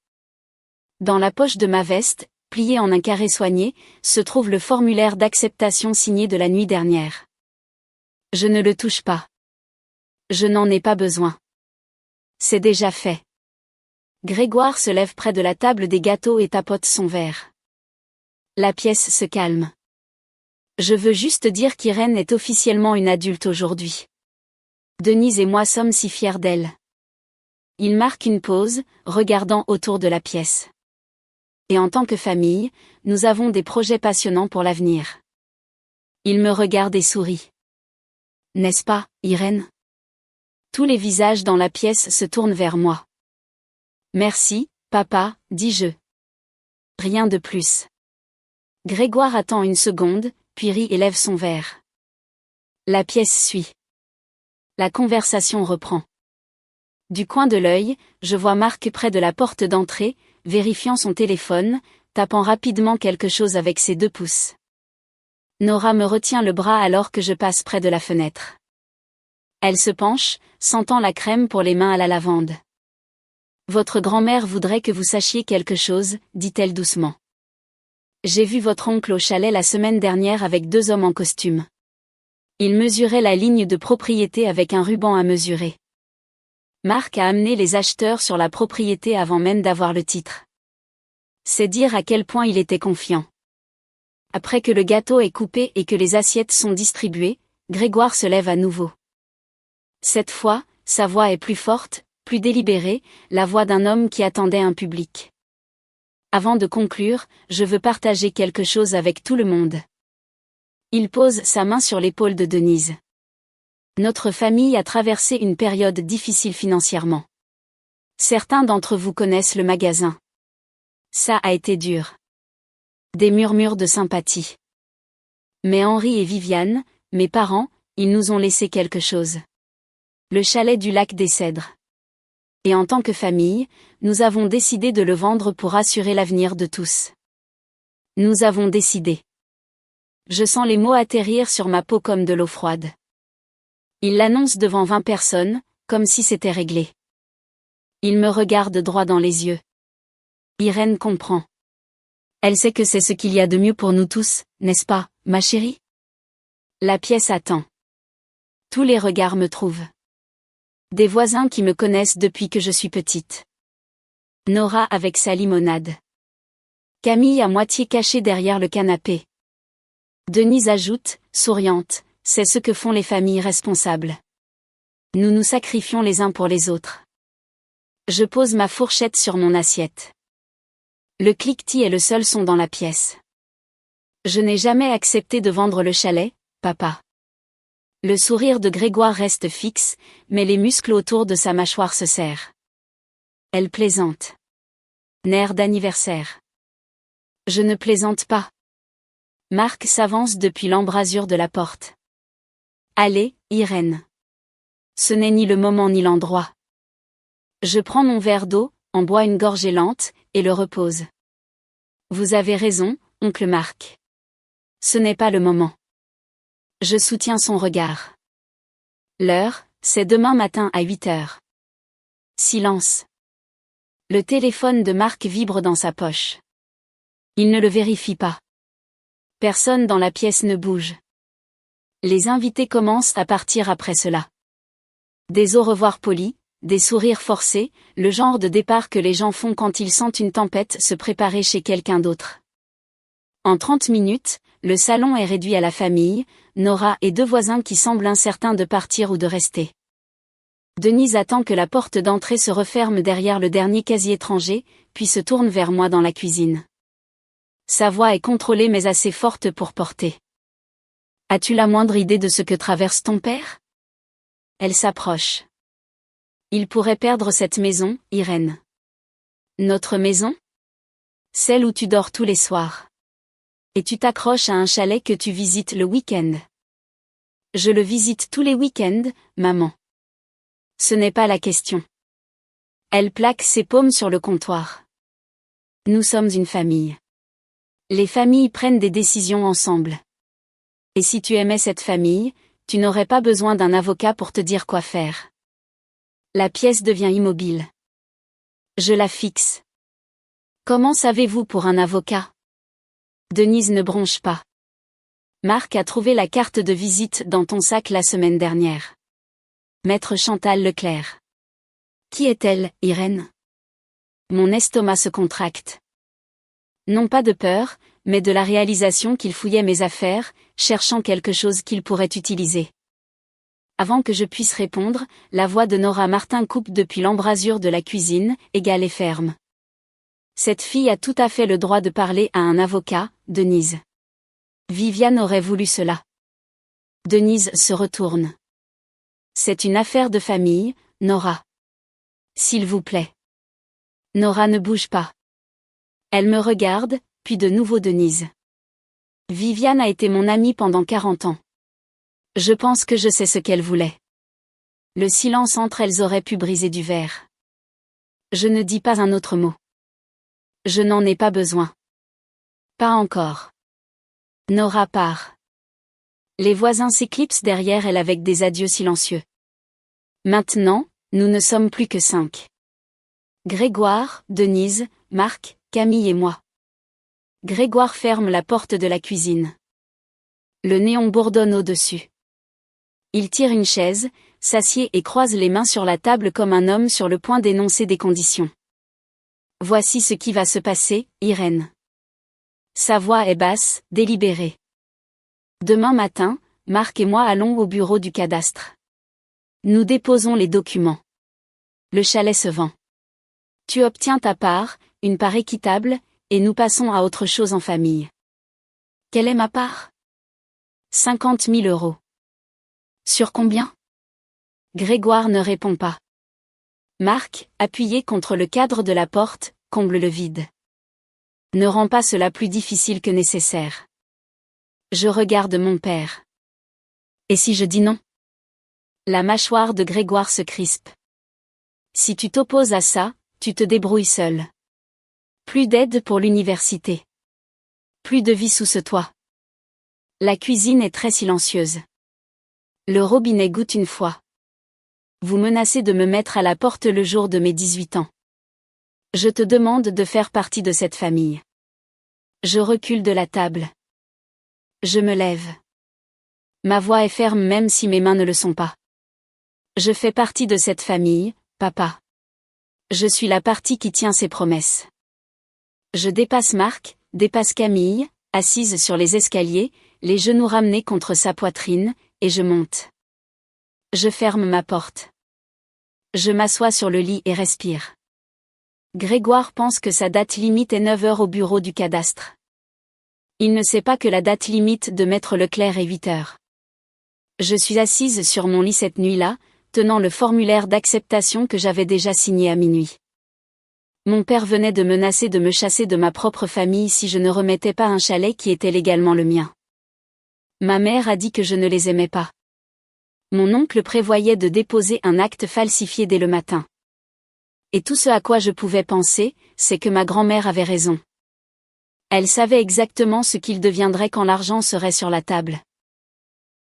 Dans la poche de ma veste, plié en un carré soigné, se trouve le formulaire d'acceptation signé de la nuit dernière. Je ne le touche pas. Je n'en ai pas besoin. C'est déjà fait. Grégoire se lève près de la table des gâteaux et tapote son verre. La pièce se calme. Je veux juste dire qu'Irène est officiellement une adulte aujourd'hui. Denise et moi sommes si fiers d'elle. Il marque une pause, regardant autour de la pièce. Et en tant que famille, nous avons des projets passionnants pour l'avenir. Il me regarde et sourit. N'est-ce pas, Irène? Tous les visages dans la pièce se tournent vers moi. Merci, papa, dis-je. Rien de plus. Grégoire attend une seconde, puis rit et lève son verre. La pièce suit. La conversation reprend. Du coin de l'œil, je vois Marc près de la porte d'entrée, vérifiant son téléphone, tapant rapidement quelque chose avec ses 2 pouces. Nora me retient le bras alors que je passe près de la fenêtre. Elle se penche, sentant la crème pour les mains à la lavande. Votre grand-mère voudrait que vous sachiez quelque chose, dit-elle doucement. J'ai vu votre oncle au chalet la semaine dernière avec 2 hommes en costume. Il mesurait la ligne de propriété avec un ruban à mesurer. Marc a amené les acheteurs sur la propriété avant même d'avoir le titre. C'est dire à quel point il était confiant. Après que le gâteau est coupé et que les assiettes sont distribuées, Grégoire se lève à nouveau. Cette fois, sa voix est plus forte, plus délibérée, la voix d'un homme qui attendait un public. Avant de conclure, je veux partager quelque chose avec tout le monde. Il pose sa main sur l'épaule de Denise. Notre famille a traversé une période difficile financièrement. Certains d'entre vous connaissent le magasin. Ça a été dur. Des murmures de sympathie. Mais Henri et Viviane, mes parents, ils nous ont laissé quelque chose. Le chalet du lac des Cèdres. Et en tant que famille, nous avons décidé de le vendre pour assurer l'avenir de tous. Nous avons décidé. Je sens les mots atterrir sur ma peau comme de l'eau froide. Il l'annonce devant 20 personnes, comme si c'était réglé. Il me regarde droit dans les yeux. Irène comprend. Elle sait que c'est ce qu'il y a de mieux pour nous tous, n'est-ce pas, ma chérie? La pièce attend. Tous les regards me trouvent. Des voisins qui me connaissent depuis que je suis petite. Nora avec sa limonade. Camille à moitié cachée derrière le canapé. Denise ajoute, souriante, c'est ce que font les familles responsables. Nous nous sacrifions les uns pour les autres. Je pose ma fourchette sur mon assiette. Le cliquetis est le seul son dans la pièce. Je n'ai jamais accepté de vendre le chalet, papa. Le sourire de Grégoire reste fixe, mais les muscles autour de sa mâchoire se serrent. Elle plaisante. Nerf d'anniversaire. Je ne plaisante pas. Marc s'avance depuis l'embrasure de la porte. Allez, Irène. Ce n'est ni le moment ni l'endroit. Je prends mon verre d'eau, en bois une gorgée lente, et le repose. Vous avez raison, oncle Marc. Ce n'est pas le moment. Je soutiens son regard. L'heure, c'est demain matin à 8 heures. Silence. Le téléphone de Marc vibre dans sa poche. Il ne le vérifie pas. Personne dans la pièce ne bouge. Les invités commencent à partir après cela. Des au revoir polis, des sourires forcés, le genre de départ que les gens font quand ils sentent une tempête se préparer chez quelqu'un d'autre. En 30 minutes, le salon est réduit à la famille, Nora et 2 voisins qui semblent incertains de partir ou de rester. Denise attend que la porte d'entrée se referme derrière le dernier quasi-étranger, puis se tourne vers moi dans la cuisine. Sa voix est contrôlée mais assez forte pour porter. As-tu la moindre idée de ce que traverse ton père? Elle s'approche. Il pourrait perdre cette maison, Irène. Notre maison? Celle où tu dors tous les soirs. Et tu t'accroches à un chalet que tu visites le week-end. Je le visite tous les week-ends, maman. Ce n'est pas la question. Elle plaque ses paumes sur le comptoir. Nous sommes une famille. Les familles prennent des décisions ensemble. Et si tu aimais cette famille, tu n'aurais pas besoin d'un avocat pour te dire quoi faire. La pièce devient immobile. Je la fixe. Comment savez-vous pour un avocat? Denise ne bronche pas. Marc a trouvé la carte de visite dans ton sac la semaine dernière. Maître Chantal Leclerc. Qui est-elle, Irène? Mon estomac se contracte. Non pas de peur, mais de la réalisation qu'il fouillait mes affaires, cherchant quelque chose qu'il pourrait utiliser. Avant que je puisse répondre, la voix de Nora Martin coupe depuis l'embrasure de la cuisine, égale et ferme. Cette fille a tout à fait le droit de parler à un avocat, Denise. Viviane aurait voulu cela. Denise se retourne. C'est une affaire de famille, Nora. S'il vous plaît. Nora ne bouge pas. Elle me regarde, puis de nouveau Denise. Viviane a été mon amie pendant 40 ans. Je pense que je sais ce qu'elle voulait. Le silence entre elles aurait pu briser du verre. Je ne dis pas un autre mot. Je n'en ai pas besoin. Pas encore. Nora part. Les voisins s'éclipsent derrière elle avec des adieux silencieux. Maintenant, nous ne sommes plus que 5. Grégoire, Denise, Marc, Camille et moi. Grégoire ferme la porte de la cuisine. Le néon bourdonne au-dessus. Il tire une chaise, s'assied et croise les mains sur la table comme un homme sur le point d'énoncer des conditions. Voici ce qui va se passer, Irène. Sa voix est basse, délibérée. Demain matin, Marc et moi allons au bureau du cadastre. Nous déposons les documents. Le chalet se vend. Tu obtiens ta part, une part équitable, et nous passons à autre chose en famille. Quelle est ma part? 50 000 euros. Sur combien? Grégoire ne répond pas. Marc, appuyé contre le cadre de la porte, comble le vide. Ne rend pas cela plus difficile que nécessaire. Je regarde mon père. Et si je dis non? La mâchoire de Grégoire se crispe. Si tu t'opposes à ça, tu te débrouilles seul. Plus d'aide pour l'université. Plus de vie sous ce toit. La cuisine est très silencieuse. Le robinet goutte une fois. Vous menacez de me mettre à la porte le jour de mes 18 ans. Je te demande de faire partie de cette famille. Je recule de la table. Je me lève. Ma voix est ferme même si mes mains ne le sont pas. Je fais partie de cette famille, papa. Je suis la partie qui tient ses promesses. Je dépasse Marc, dépasse Camille, assise sur les escaliers, les genoux ramenés contre sa poitrine, et je monte. Je ferme ma porte. Je m'assois sur le lit et respire. Grégoire pense que sa date limite est 9 heures au bureau du cadastre. Il ne sait pas que la date limite de Maître Leclerc est 8 heures. Je suis assise sur mon lit cette nuit-là, tenant le formulaire d'acceptation que j'avais déjà signé à minuit. Mon père venait de menacer de me chasser de ma propre famille si je ne remettais pas un chalet qui était légalement le mien. Ma mère a dit que je ne les aimais pas. Mon oncle prévoyait de déposer un acte falsifié dès le matin. Et tout ce à quoi je pouvais penser, c'est que ma grand-mère avait raison. Elle savait exactement ce qu'il deviendrait quand l'argent serait sur la table.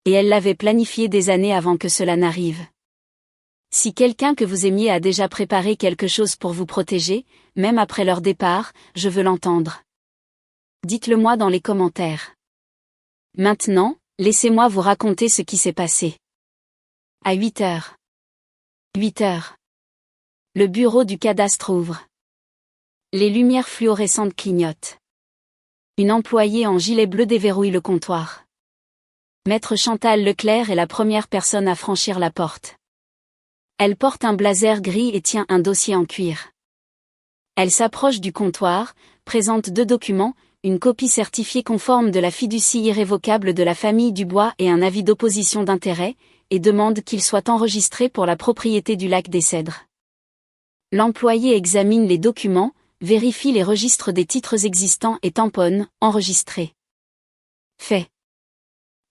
Et elle l'avait planifié des années avant que cela n'arrive. Si quelqu'un que vous aimiez a déjà préparé quelque chose pour vous protéger, même après leur départ, je veux l'entendre. Dites-le moi dans les commentaires. Maintenant, laissez-moi vous raconter ce qui s'est passé. À 8 heures. 8 heures. Le bureau du cadastre ouvre. Les lumières fluorescentes clignotent. Une employée en gilet bleu déverrouille le comptoir. Maître Chantal Leclerc est la première personne à franchir la porte. Elle porte un blazer gris et tient un dossier en cuir. Elle s'approche du comptoir, présente 2 documents, une copie certifiée conforme de la fiducie irrévocable de la famille Dubois et un avis d'opposition d'intérêt, et demande qu'il soit enregistré pour la propriété du lac des Cèdres. L'employé examine les documents, vérifie les registres des titres existants et tamponne « Enregistré ». Fait.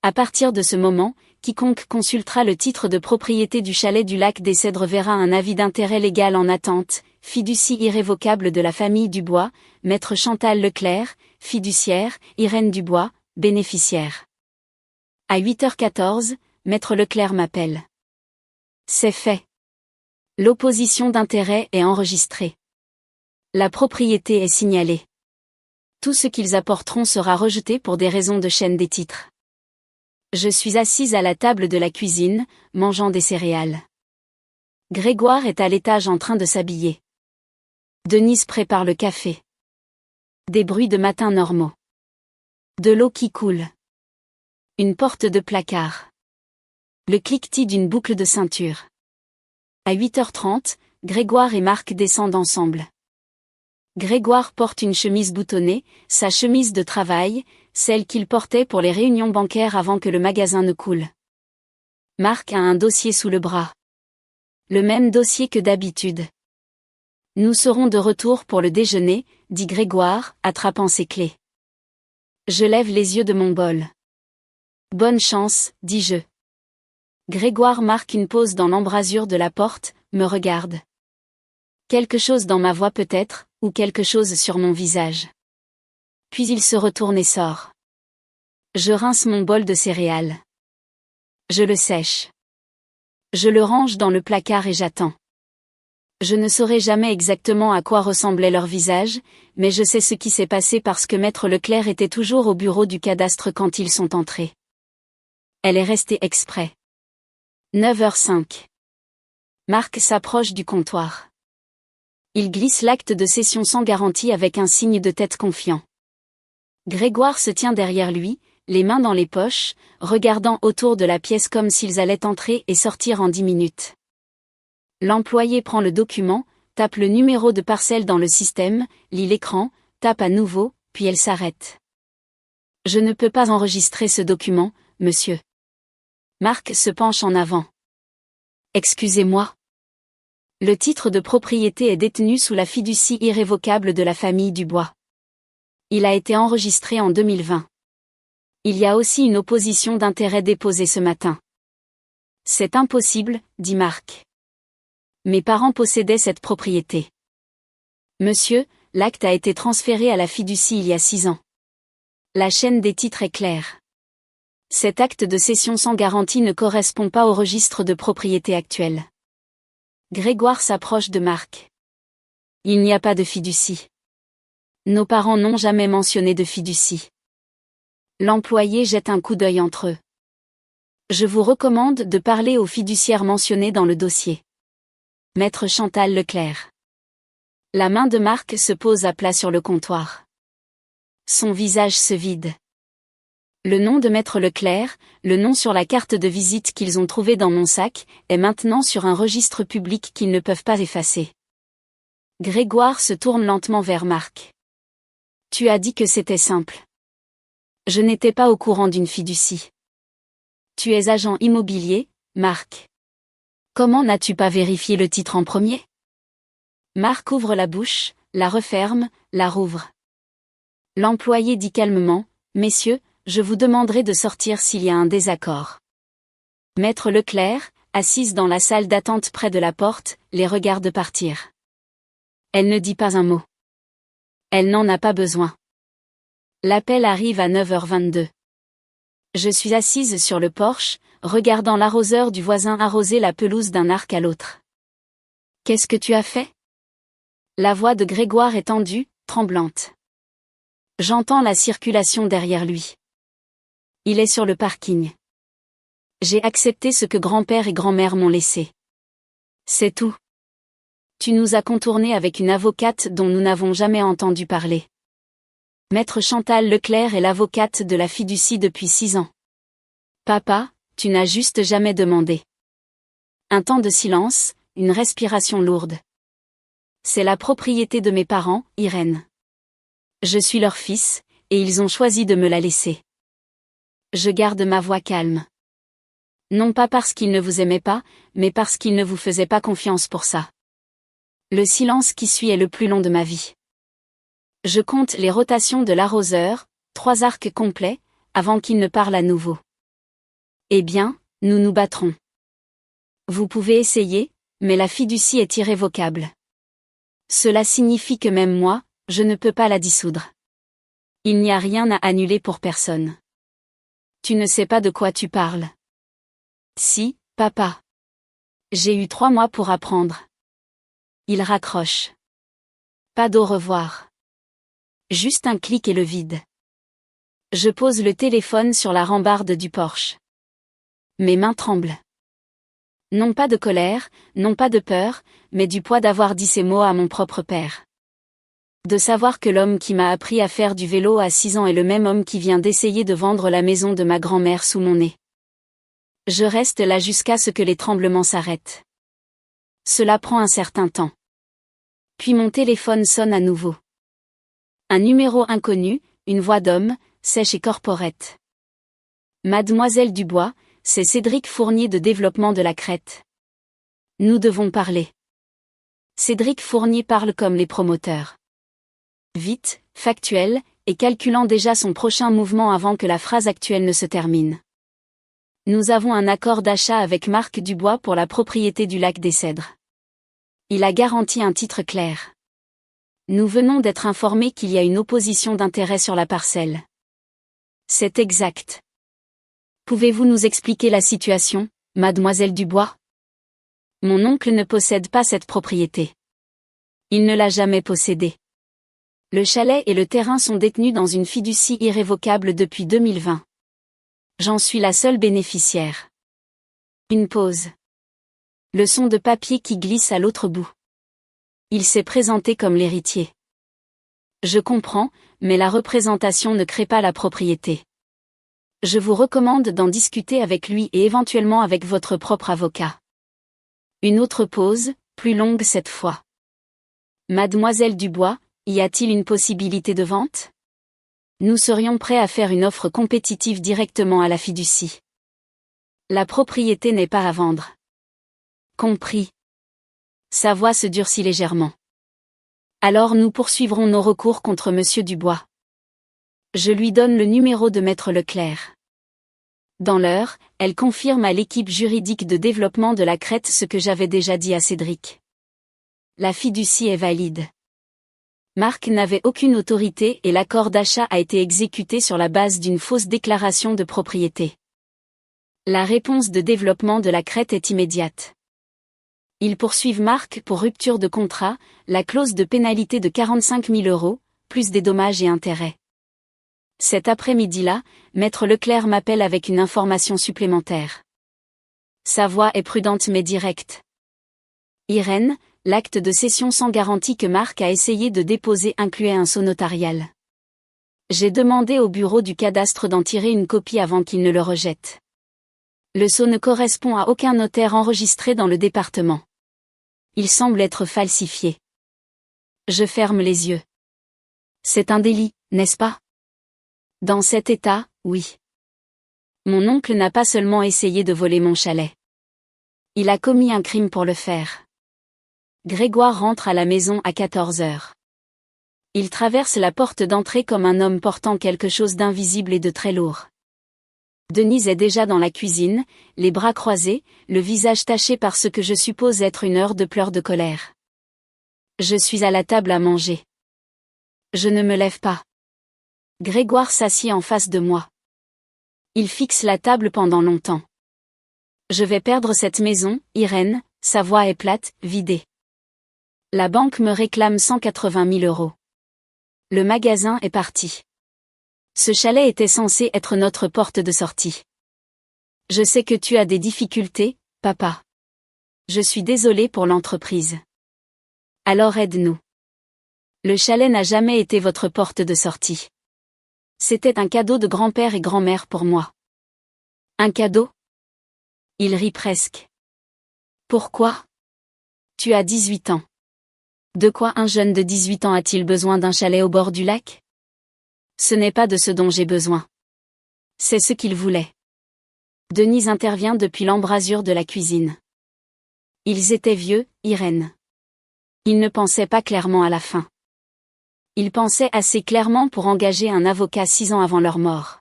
À partir de ce moment, quiconque consultera le titre de propriété du chalet du lac des Cèdres verra un avis d'intérêt légal en attente, fiducie irrévocable de la famille Dubois, Maître Chantal Leclerc, fiduciaire, Irène Dubois, bénéficiaire. À 8h14, Maître Leclerc m'appelle. C'est fait. L'opposition d'intérêt est enregistrée. La propriété est signalée. Tout ce qu'ils apporteront sera rejeté pour des raisons de chaîne des titres. Je suis assise à la table de la cuisine, mangeant des céréales. Grégoire est à l'étage en train de s'habiller. Denise prépare le café. Des bruits de matin normaux. De l'eau qui coule. Une porte de placard. Le cliquetis d'une boucle de ceinture. À 8h30, Grégoire et Marc descendent ensemble. Grégoire porte une chemise boutonnée, sa chemise de travail, celle qu'il portait pour les réunions bancaires avant que le magasin ne coule. Marc a un dossier sous le bras. Le même dossier que d'habitude. Nous serons de retour pour le déjeuner, dit Grégoire, attrapant ses clés. Je lève les yeux de mon bol. Bonne chance, dis-je. Grégoire marque une pause dans l'embrasure de la porte, me regarde. Quelque chose dans ma voix peut-être, ou quelque chose sur mon visage. Puis il se retourne et sort. Je rince mon bol de céréales. Je le sèche. Je le range dans le placard et j'attends. Je ne saurai jamais exactement à quoi ressemblait leur visage, mais je sais ce qui s'est passé parce que Maître Leclerc était toujours au bureau du cadastre quand ils sont entrés. Elle est restée exprès. 9h05. Marc s'approche du comptoir. Il glisse l'acte de cession sans garantie avec un signe de tête confiant. Grégoire se tient derrière lui, les mains dans les poches, regardant autour de la pièce comme s'ils allaient entrer et sortir en 10 minutes. L'employé prend le document, tape le numéro de parcelle dans le système, lit l'écran, tape à nouveau, puis elle s'arrête. Je ne peux pas enregistrer ce document, monsieur. Marc se penche en avant. Excusez-moi. Le titre de propriété est détenu sous la fiducie irrévocable de la famille Dubois. Il a été enregistré en 2020. Il y a aussi une opposition d'intérêt déposée ce matin. C'est impossible, dit Marc. Mes parents possédaient cette propriété. Monsieur, l'acte a été transféré à la fiducie il y a 6 ans. La chaîne des titres est claire. Cet acte de cession sans garantie ne correspond pas au registre de propriété actuel. Grégoire s'approche de Marc. Il n'y a pas de fiducie. Nos parents n'ont jamais mentionné de fiducie. L'employé jette un coup d'œil entre eux. Je vous recommande de parler aux fiduciaires mentionnés dans le dossier. Maître Chantal Leclerc. La main de Marc se pose à plat sur le comptoir. Son visage se vide. Le nom de Maître Leclerc, le nom sur la carte de visite qu'ils ont trouvée dans mon sac, est maintenant sur un registre public qu'ils ne peuvent pas effacer. Grégoire se tourne lentement vers Marc. Tu as dit que c'était simple. Je n'étais pas au courant d'une fiducie. Tu es agent immobilier, Marc. Comment n'as-tu pas vérifié le titre en premier? Marc ouvre la bouche, la referme, la rouvre. L'employé dit calmement, messieurs, je vous demanderai de sortir s'il y a un désaccord. Maître Leclerc, assise dans la salle d'attente près de la porte, les regarde partir. Elle ne dit pas un mot. Elle n'en a pas besoin. L'appel arrive à 9h22. Je suis assise sur le porche, regardant l'arroseur du voisin arroser la pelouse d'un arc à l'autre. Qu'est-ce que tu as fait? La voix de Grégoire est tendue, tremblante. J'entends la circulation derrière lui. Il est sur le parking. J'ai accepté ce que grand-père et grand-mère m'ont laissé. C'est tout. Tu nous as contournés avec une avocate dont nous n'avons jamais entendu parler. Maître Chantal Leclerc est l'avocate de la fiducie depuis 6 ans. Papa, tu n'as juste jamais demandé. Un temps de silence, une respiration lourde. C'est la propriété de mes parents, Irène. Je suis leur fils, et ils ont choisi de me la laisser. Je garde ma voix calme. Non pas parce qu'ils ne vous aimaient pas, mais parce qu'ils ne vous faisaient pas confiance pour ça. Le silence qui suit est le plus long de ma vie. Je compte les rotations de l'arroseur, 3 arcs complets, avant qu'il ne parle à nouveau. Eh bien, nous nous battrons. Vous pouvez essayer, mais la fiducie est irrévocable. Cela signifie que même moi, je ne peux pas la dissoudre. Il n'y a rien à annuler pour personne. Tu ne sais pas de quoi tu parles. Si, papa. J'ai eu 3 mois pour apprendre. Il raccroche. Pas d'au revoir. Juste un clic et le vide. Je pose le téléphone sur la rambarde du Porsche. Mes mains tremblent. Non pas de colère, non pas de peur, mais du poids d'avoir dit ces mots à mon propre père. De savoir que l'homme qui m'a appris à faire du vélo à 6 ans est le même homme qui vient d'essayer de vendre la maison de ma grand-mère sous mon nez. Je reste là jusqu'à ce que les tremblements s'arrêtent. Cela prend un certain temps. Puis mon téléphone sonne à nouveau. Un numéro inconnu, une voix d'homme, sèche et corporate. Mademoiselle Dubois, c'est Cédric Fournier de Développement de la Crête. Nous devons parler. Cédric Fournier parle comme les promoteurs. Vite, factuel, et calculant déjà son prochain mouvement avant que la phrase actuelle ne se termine. Nous avons un accord d'achat avec Marc Dubois pour la propriété du lac des Cèdres. Il a garanti un titre clair. Nous venons d'être informés qu'il y a une opposition d'intérêt sur la parcelle. C'est exact. Pouvez-vous nous expliquer la situation, mademoiselle Dubois? Mon oncle ne possède pas cette propriété. Il ne l'a jamais possédée. Le chalet et le terrain sont détenus dans une fiducie irrévocable depuis 2020. J'en suis la seule bénéficiaire. Une pause. Le son de papier qui glisse à l'autre bout. Il s'est présenté comme l'héritier. Je comprends, mais la représentation ne crée pas la propriété. Je vous recommande d'en discuter avec lui et éventuellement avec votre propre avocat. Une autre pause, plus longue cette fois. Mademoiselle Dubois, y a-t-il une possibilité de vente? Nous serions prêts à faire une offre compétitive directement à la fiducie. La propriété n'est pas à vendre. Compris. Sa voix se durcit légèrement. Alors nous poursuivrons nos recours contre Monsieur Dubois. Je lui donne le numéro de Maître Leclerc. Dans l'heure, elle confirme à l'équipe juridique de développement de la Crête ce que j'avais déjà dit à Cédric. La fiducie est valide. Marc n'avait aucune autorité et l'accord d'achat a été exécuté sur la base d'une fausse déclaration de propriété. La réponse de développement de la Crête est immédiate. Ils poursuivent Marc pour rupture de contrat, la clause de pénalité de 45 000 €, plus des dommages et intérêts. Cet après-midi-là, Maître Leclerc m'appelle avec une information supplémentaire. Sa voix est prudente mais directe. Irène, l'acte de cession sans garantie que Marc a essayé de déposer incluait un sceau notarial. J'ai demandé au bureau du cadastre d'en tirer une copie avant qu'il ne le rejette. Le sceau ne correspond à aucun notaire enregistré dans le département. Il semble être falsifié. Je ferme les yeux. C'est un délit, n'est-ce pas? Dans cet état, oui. Mon oncle n'a pas seulement essayé de voler mon chalet. Il a commis un crime pour le faire. Grégoire rentre à la maison à 14 heures. Il traverse la porte d'entrée comme un homme portant quelque chose d'invisible et de très lourd. Denise est déjà dans la cuisine, les bras croisés, le visage taché par ce que je suppose être une heure de pleurs de colère. Je suis à la table à manger. Je ne me lève pas. Grégoire s'assied en face de moi. Il fixe la table pendant longtemps. Je vais perdre cette maison, Irène, sa voix est plate, vidée. La banque me réclame 180 000 €. Le magasin est parti. Ce chalet était censé être notre porte de sortie. Je sais que tu as des difficultés, papa. Je suis désolée pour l'entreprise. Alors aide-nous. Le chalet n'a jamais été votre porte de sortie. C'était un cadeau de grand-père et grand-mère pour moi. Un cadeau? Il rit presque. Pourquoi? Tu as 18 ans. De quoi un jeune de 18 ans a-t-il besoin d'un chalet au bord du lac? Ce n'est pas de ce dont j'ai besoin. C'est ce qu'il voulait. Denise intervient depuis l'embrasure de la cuisine. Ils étaient vieux, Irène. Ils ne pensaient pas clairement à la fin. Ils pensaient assez clairement pour engager un avocat 6 ans avant leur mort.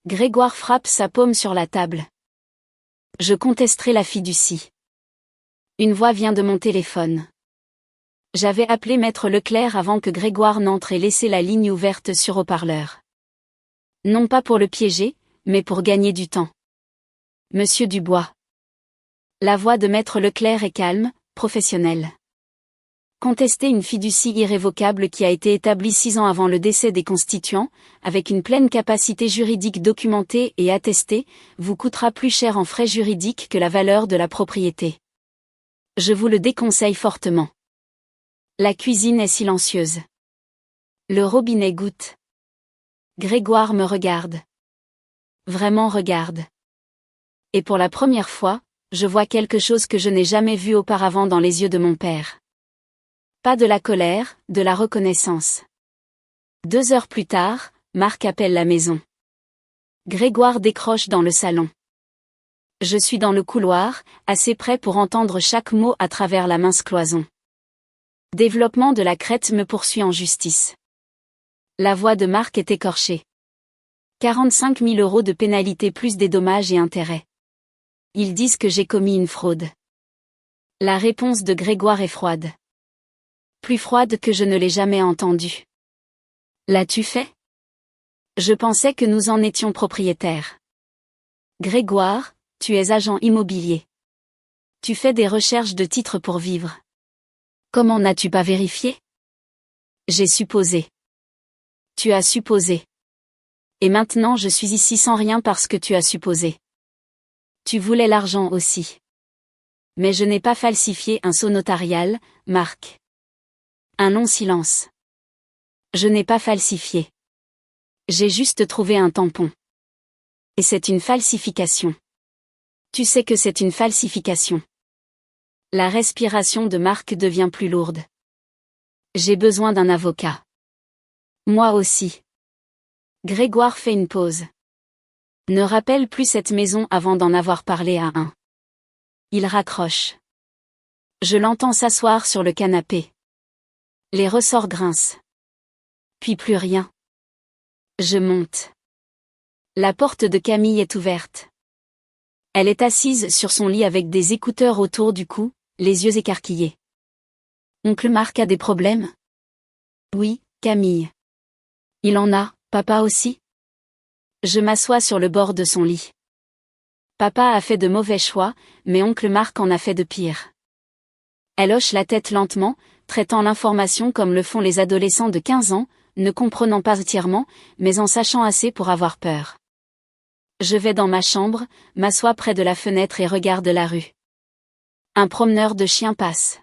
Grégoire frappe sa paume sur la table. Je contesterai la fiducie. Une voix vient de mon téléphone. J'avais appelé Maître Leclerc avant que Grégoire n'entre et laissé la ligne ouverte sur haut-parleur. Non pas pour le piéger, mais pour gagner du temps. Monsieur Dubois. La voix de Maître Leclerc est calme, professionnelle. Contester une fiducie irrévocable qui a été établie 6 ans avant le décès des constituants, avec une pleine capacité juridique documentée et attestée, vous coûtera plus cher en frais juridiques que la valeur de la propriété. Je vous le déconseille fortement. La cuisine est silencieuse. Le robinet goutte. Grégoire me regarde. Vraiment regarde. Et pour la première fois, je vois quelque chose que je n'ai jamais vu auparavant dans les yeux de mon père. Pas de la colère, de la reconnaissance. 2 heures plus tard, Marc appelle la maison. Grégoire décroche dans le salon. Je suis dans le couloir, assez près pour entendre chaque mot à travers la mince cloison. Développement de la Crète me poursuit en justice. La voix de Marc est écorchée. 45 000 € de pénalité plus des dommages et intérêts. Ils disent que j'ai commis une fraude. La réponse de Grégoire est froide. Plus froide que je ne l'ai jamais entendue. L'as-tu fait? Je pensais que nous en étions propriétaires. Grégoire, tu es agent immobilier. Tu fais des recherches de titres pour vivre. Comment n'as-tu pas vérifié? J'ai supposé. Tu as supposé. Et maintenant je suis ici sans rien parce que tu as supposé. Tu voulais l'argent aussi. Mais je n'ai pas falsifié un sceau notarial, Marc. Un long silence. Je n'ai pas falsifié. J'ai juste trouvé un tampon. Et c'est une falsification. Tu sais que c'est une falsification. La respiration de Marc devient plus lourde. J'ai besoin d'un avocat. Moi aussi. Grégoire fait une pause. Ne rappelle plus cette maison avant d'en avoir parlé à un. Il raccroche. Je l'entends s'asseoir sur le canapé. Les ressorts grincent. Puis plus rien. Je monte. La porte de Camille est ouverte. Elle est assise sur son lit avec des écouteurs autour du cou, les yeux écarquillés. Oncle Marc a des problèmes? Oui, Camille. Il en a, papa aussi? Je m'assois sur le bord de son lit. Papa a fait de mauvais choix, mais oncle Marc en a fait de pires. Elle hoche la tête lentement, traitant l'information comme le font les adolescents de 15 ans, ne comprenant pas entièrement, mais en sachant assez pour avoir peur. Je vais dans ma chambre, m'assois près de la fenêtre et regarde la rue. Un promeneur de chiens passe.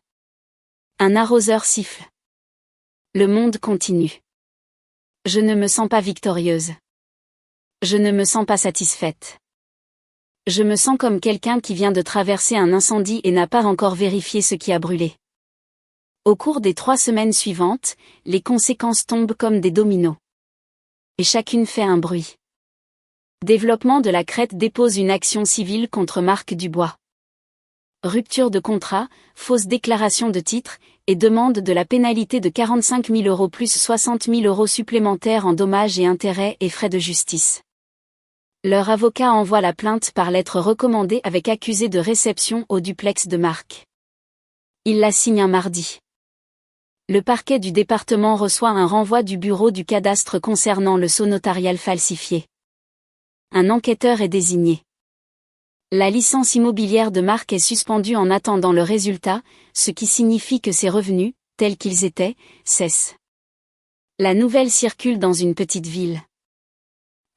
Un arroseur siffle. Le monde continue. Je ne me sens pas victorieuse. Je ne me sens pas satisfaite. Je me sens comme quelqu'un qui vient de traverser un incendie et n'a pas encore vérifié ce qui a brûlé. Au cours des 3 semaines suivantes, les conséquences tombent comme des dominos. Et chacune fait un bruit. Développement de la Crète dépose une action civile contre Marc Dubois. Rupture de contrat, fausse déclaration de titre, et demande de la pénalité de 45 000 € plus 60 000 € supplémentaires en dommages et intérêts et frais de justice. Leur avocat envoie la plainte par lettre recommandée avec accusé de réception au duplex de Marc. Il la signe un mardi. Le parquet du département reçoit un renvoi du bureau du cadastre concernant le sceau notarial falsifié. Un enquêteur est désigné. La licence immobilière de Marc est suspendue en attendant le résultat, ce qui signifie que ses revenus, tels qu'ils étaient, cessent. La nouvelle circule dans une petite ville.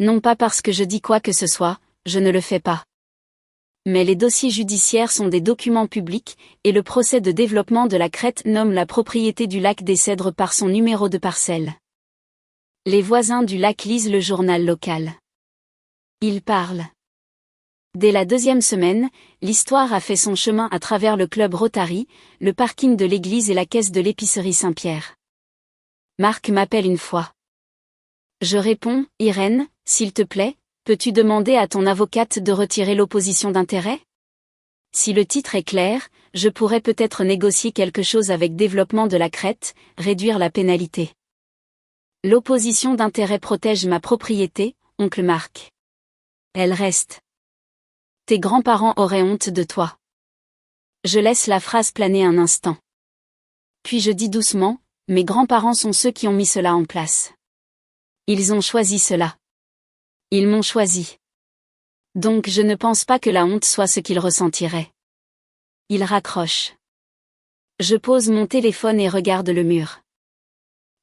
Non pas parce que je dis quoi que ce soit, je ne le fais pas. Mais les dossiers judiciaires sont des documents publics, et le procès de développement de la Crète nomme la propriété du lac des Cèdres par son numéro de parcelle. Les voisins du lac lisent le journal local. Ils parlent. Dès la 2e semaine, l'histoire a fait son chemin à travers le club Rotary, le parking de l'église et la caisse de l'épicerie Saint-Pierre. Marc m'appelle une fois. Je réponds, Irène, s'il te plaît, peux-tu demander à ton avocate de retirer l'opposition d'intérêt? Si le titre est clair, je pourrais peut-être négocier quelque chose avec Développement de la Crète, réduire la pénalité. L'opposition d'intérêt protège ma propriété, oncle Marc. Elle reste. Tes grands-parents auraient honte de toi. Je laisse la phrase planer un instant. Puis je dis doucement, mes grands-parents sont ceux qui ont mis cela en place. Ils ont choisi cela. Ils m'ont choisi. Donc je ne pense pas que la honte soit ce qu'ils ressentiraient. Il raccroche. Je pose mon téléphone et regarde le mur.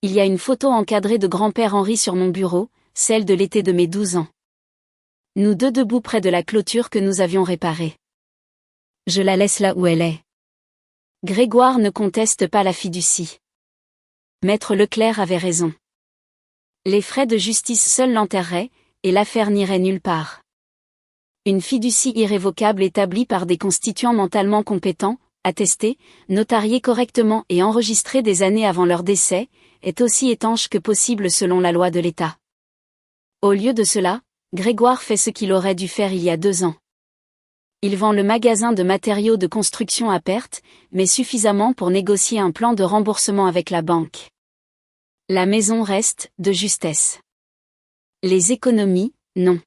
Il y a une photo encadrée de grand-père Henri sur mon bureau, celle de l'été de mes 12 ans. Nous deux debout près de la clôture que nous avions réparée. Je la laisse là où elle est. Grégoire ne conteste pas la fiducie. Maître Leclerc avait raison. Les frais de justice seuls l'enterreraient, et l'affaire n'irait nulle part. Une fiducie irrévocable établie par des constituants mentalement compétents, attestés, notariés correctement et enregistrés des années avant leur décès, est aussi étanche que possible selon la loi de l'État. Au lieu de cela, Grégoire fait ce qu'il aurait dû faire il y a 2 ans. Il vend le magasin de matériaux de construction à perte, mais suffisamment pour négocier un plan de remboursement avec la banque. La maison reste, de justesse. Les économies, non.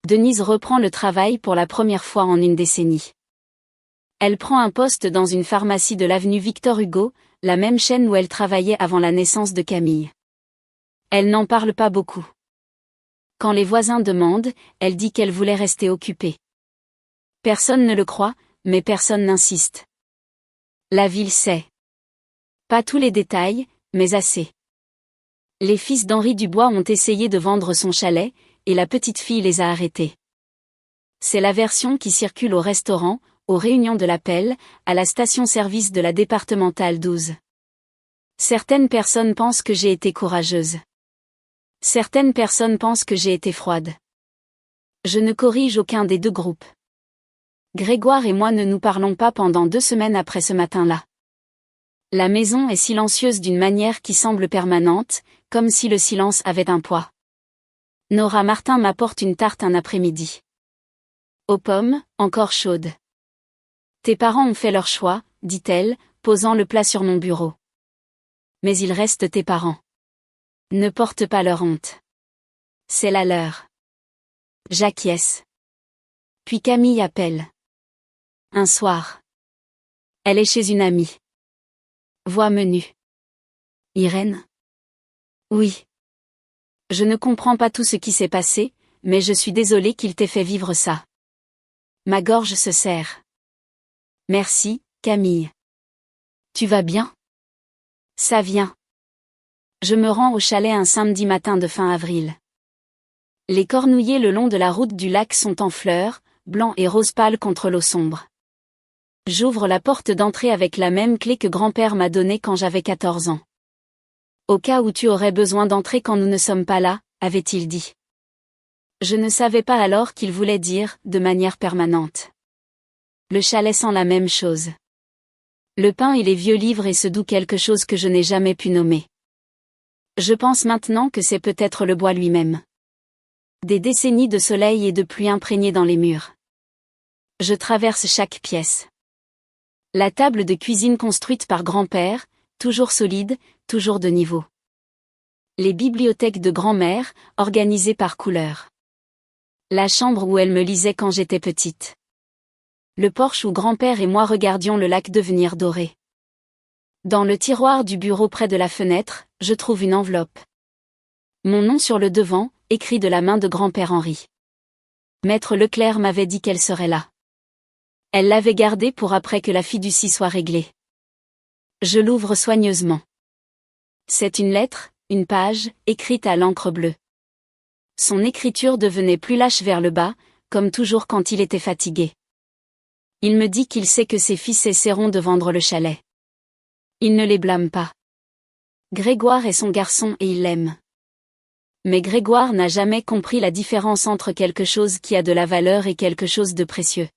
Denise reprend le travail pour la première fois en une décennie. Elle prend un poste dans une pharmacie de l'avenue Victor Hugo, la même chaîne où elle travaillait avant la naissance de Camille. Elle n'en parle pas beaucoup. Quand les voisins demandent, elle dit qu'elle voulait rester occupée. Personne ne le croit, mais personne n'insiste. La ville sait. Pas tous les détails, mais assez. Les fils d'Henri Dubois ont essayé de vendre son chalet, et la petite fille les a arrêtés. C'est la version qui circule au restaurant, aux réunions de l'appel, à la station-service de la départementale 12. Certaines personnes pensent que j'ai été courageuse. Certaines personnes pensent que j'ai été froide. Je ne corrige aucun des 2 groupes. Grégoire et moi ne nous parlons pas pendant 2 semaines après ce matin-là. La maison est silencieuse d'une manière qui semble permanente, comme si le silence avait un poids. Nora Martin m'apporte une tarte un après-midi. Aux pommes, encore chaude. Tes parents ont fait leur choix, dit-elle, posant le plat sur mon bureau. Mais ils restent tes parents. Ne porte pas leur honte. C'est la leur. J'acquiesce. Puis Camille appelle. Un soir. Elle est chez une amie. Voix menue. Irène? Oui. Je ne comprends pas tout ce qui s'est passé, mais je suis désolée qu'il t'ait fait vivre ça. Ma gorge se serre. Merci, Camille. Tu vas bien? Ça vient. Je me rends au chalet un samedi matin de fin avril. Les cornouillers le long de la route du lac sont en fleurs, blancs et rose pâle contre l'eau sombre. J'ouvre la porte d'entrée avec la même clé que grand-père m'a donnée quand j'avais 14 ans. Au cas où tu aurais besoin d'entrer quand nous ne sommes pas là, avait-il dit. Je ne savais pas alors qu'il voulait dire, de manière permanente. Le chalet sent la même chose. Le pain et les vieux livres et ce doux quelque chose que je n'ai jamais pu nommer. Je pense maintenant que c'est peut-être le bois lui-même. Des décennies de soleil et de pluie imprégnées dans les murs. Je traverse chaque pièce. La table de cuisine construite par grand-père, toujours solide, toujours de niveau. Les bibliothèques de grand-mère, organisées par couleur. La chambre où elle me lisait quand j'étais petite. Le porche où grand-père et moi regardions le lac devenir doré. Dans le tiroir du bureau près de la fenêtre, je trouve une enveloppe. Mon nom sur le devant, écrit de la main de grand-père Henri. Maître Leclerc m'avait dit qu'elle serait là. Elle l'avait gardée pour après que la fiducie soit réglée. Je l'ouvre soigneusement. C'est une lettre, une page, écrite à l'encre bleue. Son écriture devenait plus lâche vers le bas, comme toujours quand il était fatigué. Il me dit qu'il sait que ses fils essaieront de vendre le chalet. Il ne les blâme pas. Grégoire est son garçon et il l'aime. Mais Grégoire n'a jamais compris la différence entre quelque chose qui a de la valeur et quelque chose de précieux.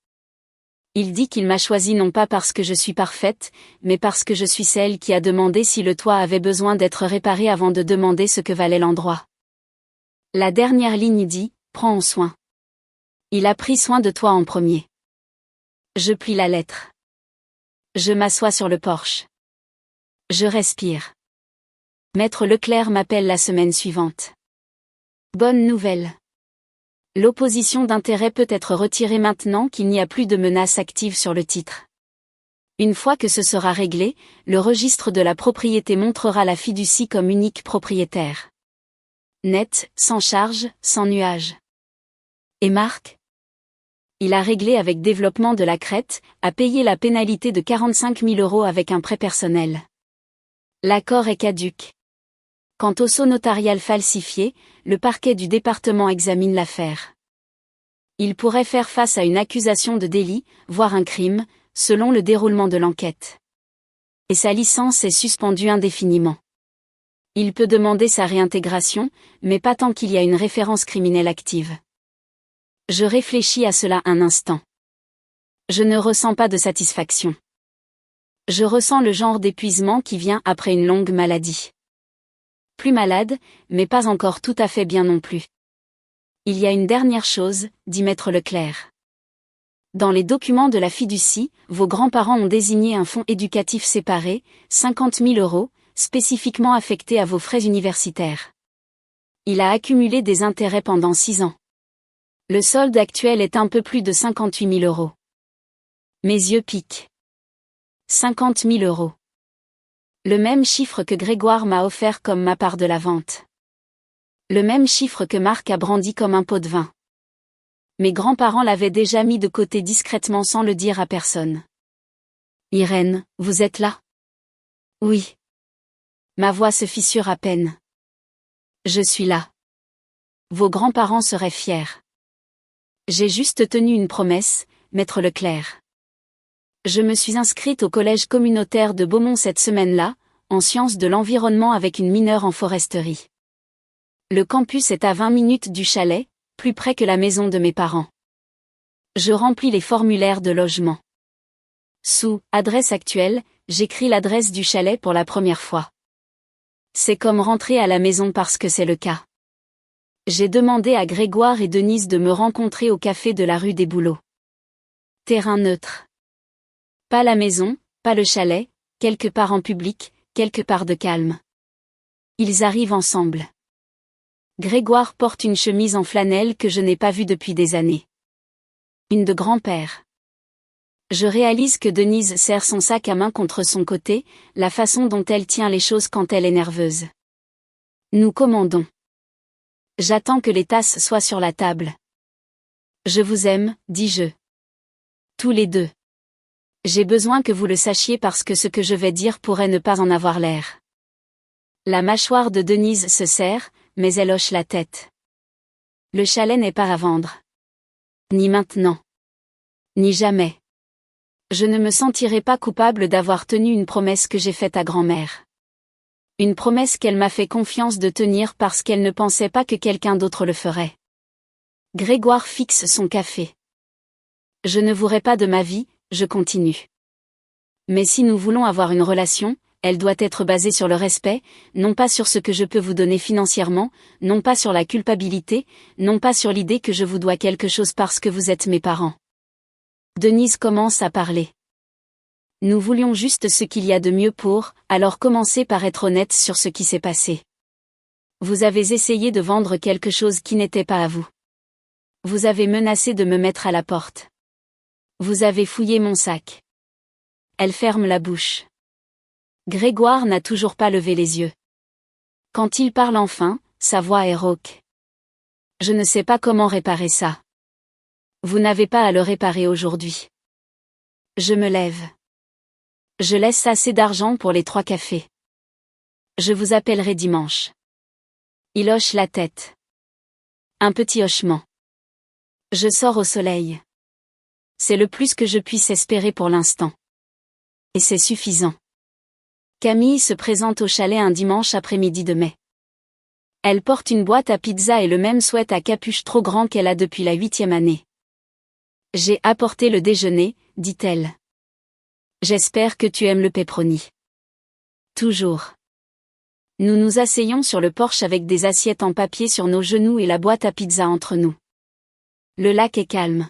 Il dit qu'il m'a choisi non pas parce que je suis parfaite, mais parce que je suis celle qui a demandé si le toit avait besoin d'être réparé avant de demander ce que valait l'endroit. La dernière ligne dit, prends en soin. Il a pris soin de toi en premier. Je plie la lettre. Je m'assois sur le porche. Je respire. Maître Leclerc m'appelle la semaine suivante. Bonne nouvelle. L'opposition d'intérêt peut être retirée maintenant qu'il n'y a plus de menace active sur le titre. Une fois que ce sera réglé, le registre de la propriété montrera la fiducie comme unique propriétaire. Net, sans charge, sans nuage. Et Marc? Il a réglé avec Développement de la Crète, a payé la pénalité de 45 000 € avec un prêt personnel. L'accord est caduc. Quant au sceau notarial falsifié, le parquet du département examine l'affaire. Il pourrait faire face à une accusation de délit, voire un crime, selon le déroulement de l'enquête. Et sa licence est suspendue indéfiniment. Il peut demander sa réintégration, mais pas tant qu'il y a une référence criminelle active. Je réfléchis à cela un instant. Je ne ressens pas de satisfaction. Je ressens le genre d'épuisement qui vient après une longue maladie. Plus malade, mais pas encore tout à fait bien non plus. Il y a une dernière chose, dit Maître Leclerc. Dans les documents de la fiducie, vos grands-parents ont désigné un fonds éducatif séparé, 50 000 €, spécifiquement affecté à vos frais universitaires. Il a accumulé des intérêts pendant 6 ans. Le solde actuel est un peu plus de 58 000 €. Mes yeux piquent. 50 000 €. Le même chiffre que Grégoire m'a offert comme ma part de la vente. Le même chiffre que Marc a brandi comme un pot de vin. Mes grands-parents l'avaient déjà mis de côté discrètement sans le dire à personne. Irène, vous êtes là? Oui. Ma voix se fissure à peine. Je suis là. Vos grands-parents seraient fiers. J'ai juste tenu une promesse, Maître Leclerc. Je me suis inscrite au collège communautaire de Beaumont cette semaine-là, en sciences de l'environnement avec une mineure en foresterie. Le campus est à 20 minutes du chalet, plus près que la maison de mes parents. Je remplis les formulaires de logement. Sous « Adresse actuelle », j'écris l'adresse du chalet pour la première fois. C'est comme rentrer à la maison parce que c'est le cas. J'ai demandé à Grégoire et Denise de me rencontrer au café de la rue des Bouleaux. Terrain neutre. Pas la maison, pas le chalet, quelque part en public, quelque part de calme. Ils arrivent ensemble. Grégoire porte une chemise en flanelle que je n'ai pas vue depuis des années. Une de grand-père. Je réalise que Denise serre son sac à main contre son côté, la façon dont elle tient les choses quand elle est nerveuse. Nous commandons. J'attends que les tasses soient sur la table. Je vous aime, dis-je. Tous les deux. J'ai besoin que vous le sachiez parce que ce que je vais dire pourrait ne pas en avoir l'air. La mâchoire de Denise se serre, mais elle hoche la tête. Le chalet n'est pas à vendre. Ni maintenant. Ni jamais. Je ne me sentirai pas coupable d'avoir tenu une promesse que j'ai faite à grand-mère. Une promesse qu'elle m'a fait confiance de tenir parce qu'elle ne pensait pas que quelqu'un d'autre le ferait. Grégoire fixe son café. Je ne voudrais pas de ma vie, je continue. Mais si nous voulons avoir une relation, elle doit être basée sur le respect, non pas sur ce que je peux vous donner financièrement, non pas sur la culpabilité, non pas sur l'idée que je vous dois quelque chose parce que vous êtes mes parents. Denise commence à parler. Nous voulions juste ce qu'il y a de mieux pour, alors commencez par être honnête sur ce qui s'est passé. Vous avez essayé de vendre quelque chose qui n'était pas à vous. Vous avez menacé de me mettre à la porte. Vous avez fouillé mon sac. Elle ferme la bouche. Grégoire n'a toujours pas levé les yeux. Quand il parle enfin, sa voix est rauque. Je ne sais pas comment réparer ça. Vous n'avez pas à le réparer aujourd'hui. Je me lève. Je laisse assez d'argent pour les 3 cafés. Je vous appellerai dimanche. Il hoche la tête. Un petit hochement. Je sors au soleil. C'est le plus que je puisse espérer pour l'instant. Et c'est suffisant. Camille se présente au chalet un dimanche après-midi de mai. Elle porte une boîte à pizza et le même sweat à capuche trop grand qu'elle a depuis la 8e année. J'ai apporté le déjeuner, dit-elle. J'espère que tu aimes le pepperoni. Toujours. Nous nous asseyons sur le porche avec des assiettes en papier sur nos genoux et la boîte à pizza entre nous. Le lac est calme.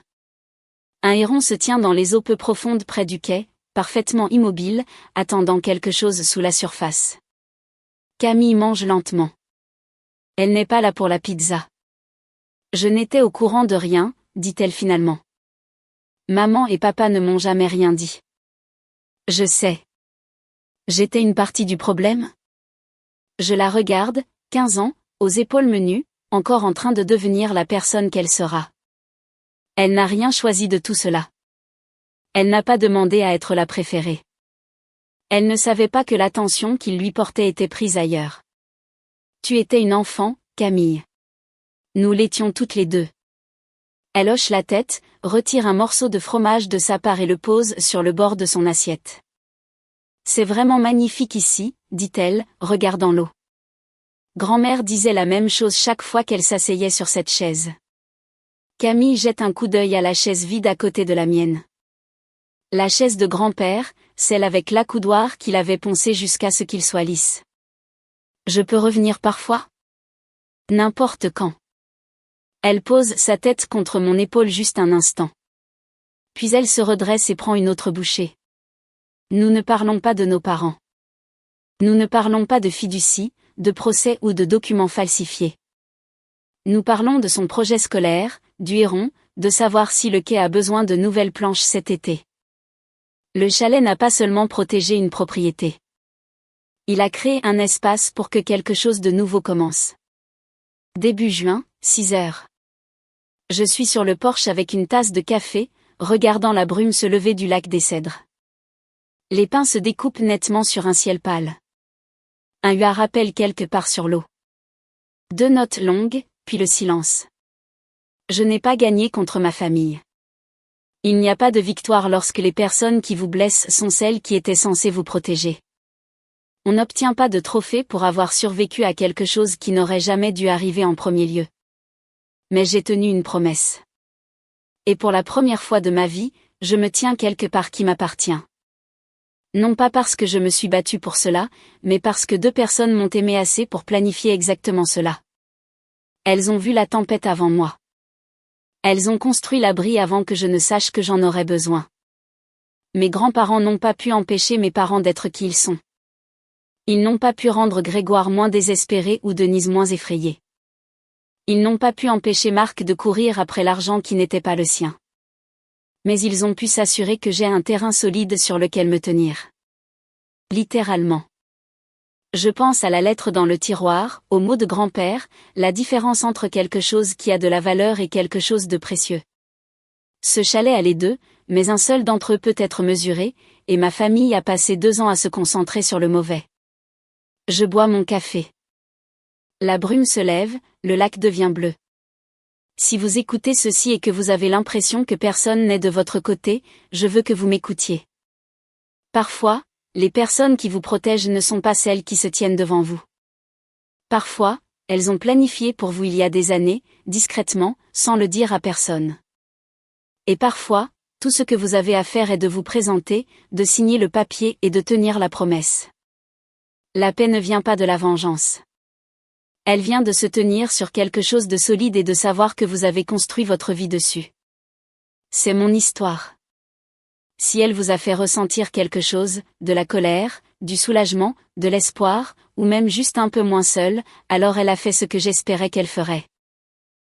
Un héron se tient dans les eaux peu profondes près du quai, parfaitement immobile, attendant quelque chose sous la surface. Camille mange lentement. Elle n'est pas là pour la pizza. Je n'étais au courant de rien, dit-elle finalement. Maman et papa ne m'ont jamais rien dit. Je sais. J'étais une partie du problème? Je la regarde, 15 ans, aux épaules menues, encore en train de devenir la personne qu'elle sera. Elle n'a rien choisi de tout cela. Elle n'a pas demandé à être la préférée. Elle ne savait pas que l'attention qu'il lui portait était prise ailleurs. Tu étais une enfant, Camille. Nous l'étions toutes les deux. Elle hoche la tête, retire un morceau de fromage de sa part et le pose sur le bord de son assiette. C'est vraiment magnifique ici, dit-elle, regardant l'eau. Grand-mère disait la même chose chaque fois qu'elle s'asseyait sur cette chaise. Camille jette un coup d'œil à la chaise vide à côté de la mienne. La chaise de grand-père, celle avec l'accoudoir qu'il avait poncé jusqu'à ce qu'il soit lisse. Je peux revenir parfois ? N'importe quand. Elle pose sa tête contre mon épaule juste un instant. Puis elle se redresse et prend une autre bouchée. Nous ne parlons pas de nos parents. Nous ne parlons pas de fiducie, de procès ou de documents falsifiés. Nous parlons de son projet scolaire, du Héron, de savoir si le quai a besoin de nouvelles planches cet été. Le chalet n'a pas seulement protégé une propriété. Il a créé un espace pour que quelque chose de nouveau commence. Début juin, 6 heures. Je suis sur le porche avec une tasse de café, regardant la brume se lever du lac des Cèdres. Les pins se découpent nettement sur un ciel pâle. Un huard rappelle quelque part sur l'eau. 2 notes longues, puis le silence. Je n'ai pas gagné contre ma famille. Il n'y a pas de victoire lorsque les personnes qui vous blessent sont celles qui étaient censées vous protéger. On n'obtient pas de trophée pour avoir survécu à quelque chose qui n'aurait jamais dû arriver en premier lieu. Mais j'ai tenu une promesse. Et pour la première fois de ma vie, je me tiens quelque part qui m'appartient. Non pas parce que je me suis battue pour cela, mais parce que 2 personnes m'ont aimé assez pour planifier exactement cela. Elles ont vu la tempête avant moi. Elles ont construit l'abri avant que je ne sache que j'en aurais besoin. Mes grands-parents n'ont pas pu empêcher mes parents d'être qui ils sont. Ils n'ont pas pu rendre Grégoire moins désespéré ou Denise moins effrayée. Ils n'ont pas pu empêcher Marc de courir après l'argent qui n'était pas le sien. Mais ils ont pu s'assurer que j'ai un terrain solide sur lequel me tenir. Littéralement. Je pense à la lettre dans le tiroir, aux mots de grand-père, la différence entre quelque chose qui a de la valeur et quelque chose de précieux. Ce chalet a les deux, mais un seul d'entre eux peut être mesuré, et ma famille a passé 2 ans à se concentrer sur le mauvais. Je bois mon café. La brume se lève, le lac devient bleu. Si vous écoutez ceci et que vous avez l'impression que personne n'est de votre côté, je veux que vous m'écoutiez. Parfois, les personnes qui vous protègent ne sont pas celles qui se tiennent devant vous. Parfois, elles ont planifié pour vous il y a des années, discrètement, sans le dire à personne. Et parfois, tout ce que vous avez à faire est de vous présenter, de signer le papier et de tenir la promesse. La paix ne vient pas de la vengeance. Elle vient de se tenir sur quelque chose de solide et de savoir que vous avez construit votre vie dessus. C'est mon histoire. Si elle vous a fait ressentir quelque chose, de la colère, du soulagement, de l'espoir, ou même juste un peu moins seule, alors elle a fait ce que j'espérais qu'elle ferait.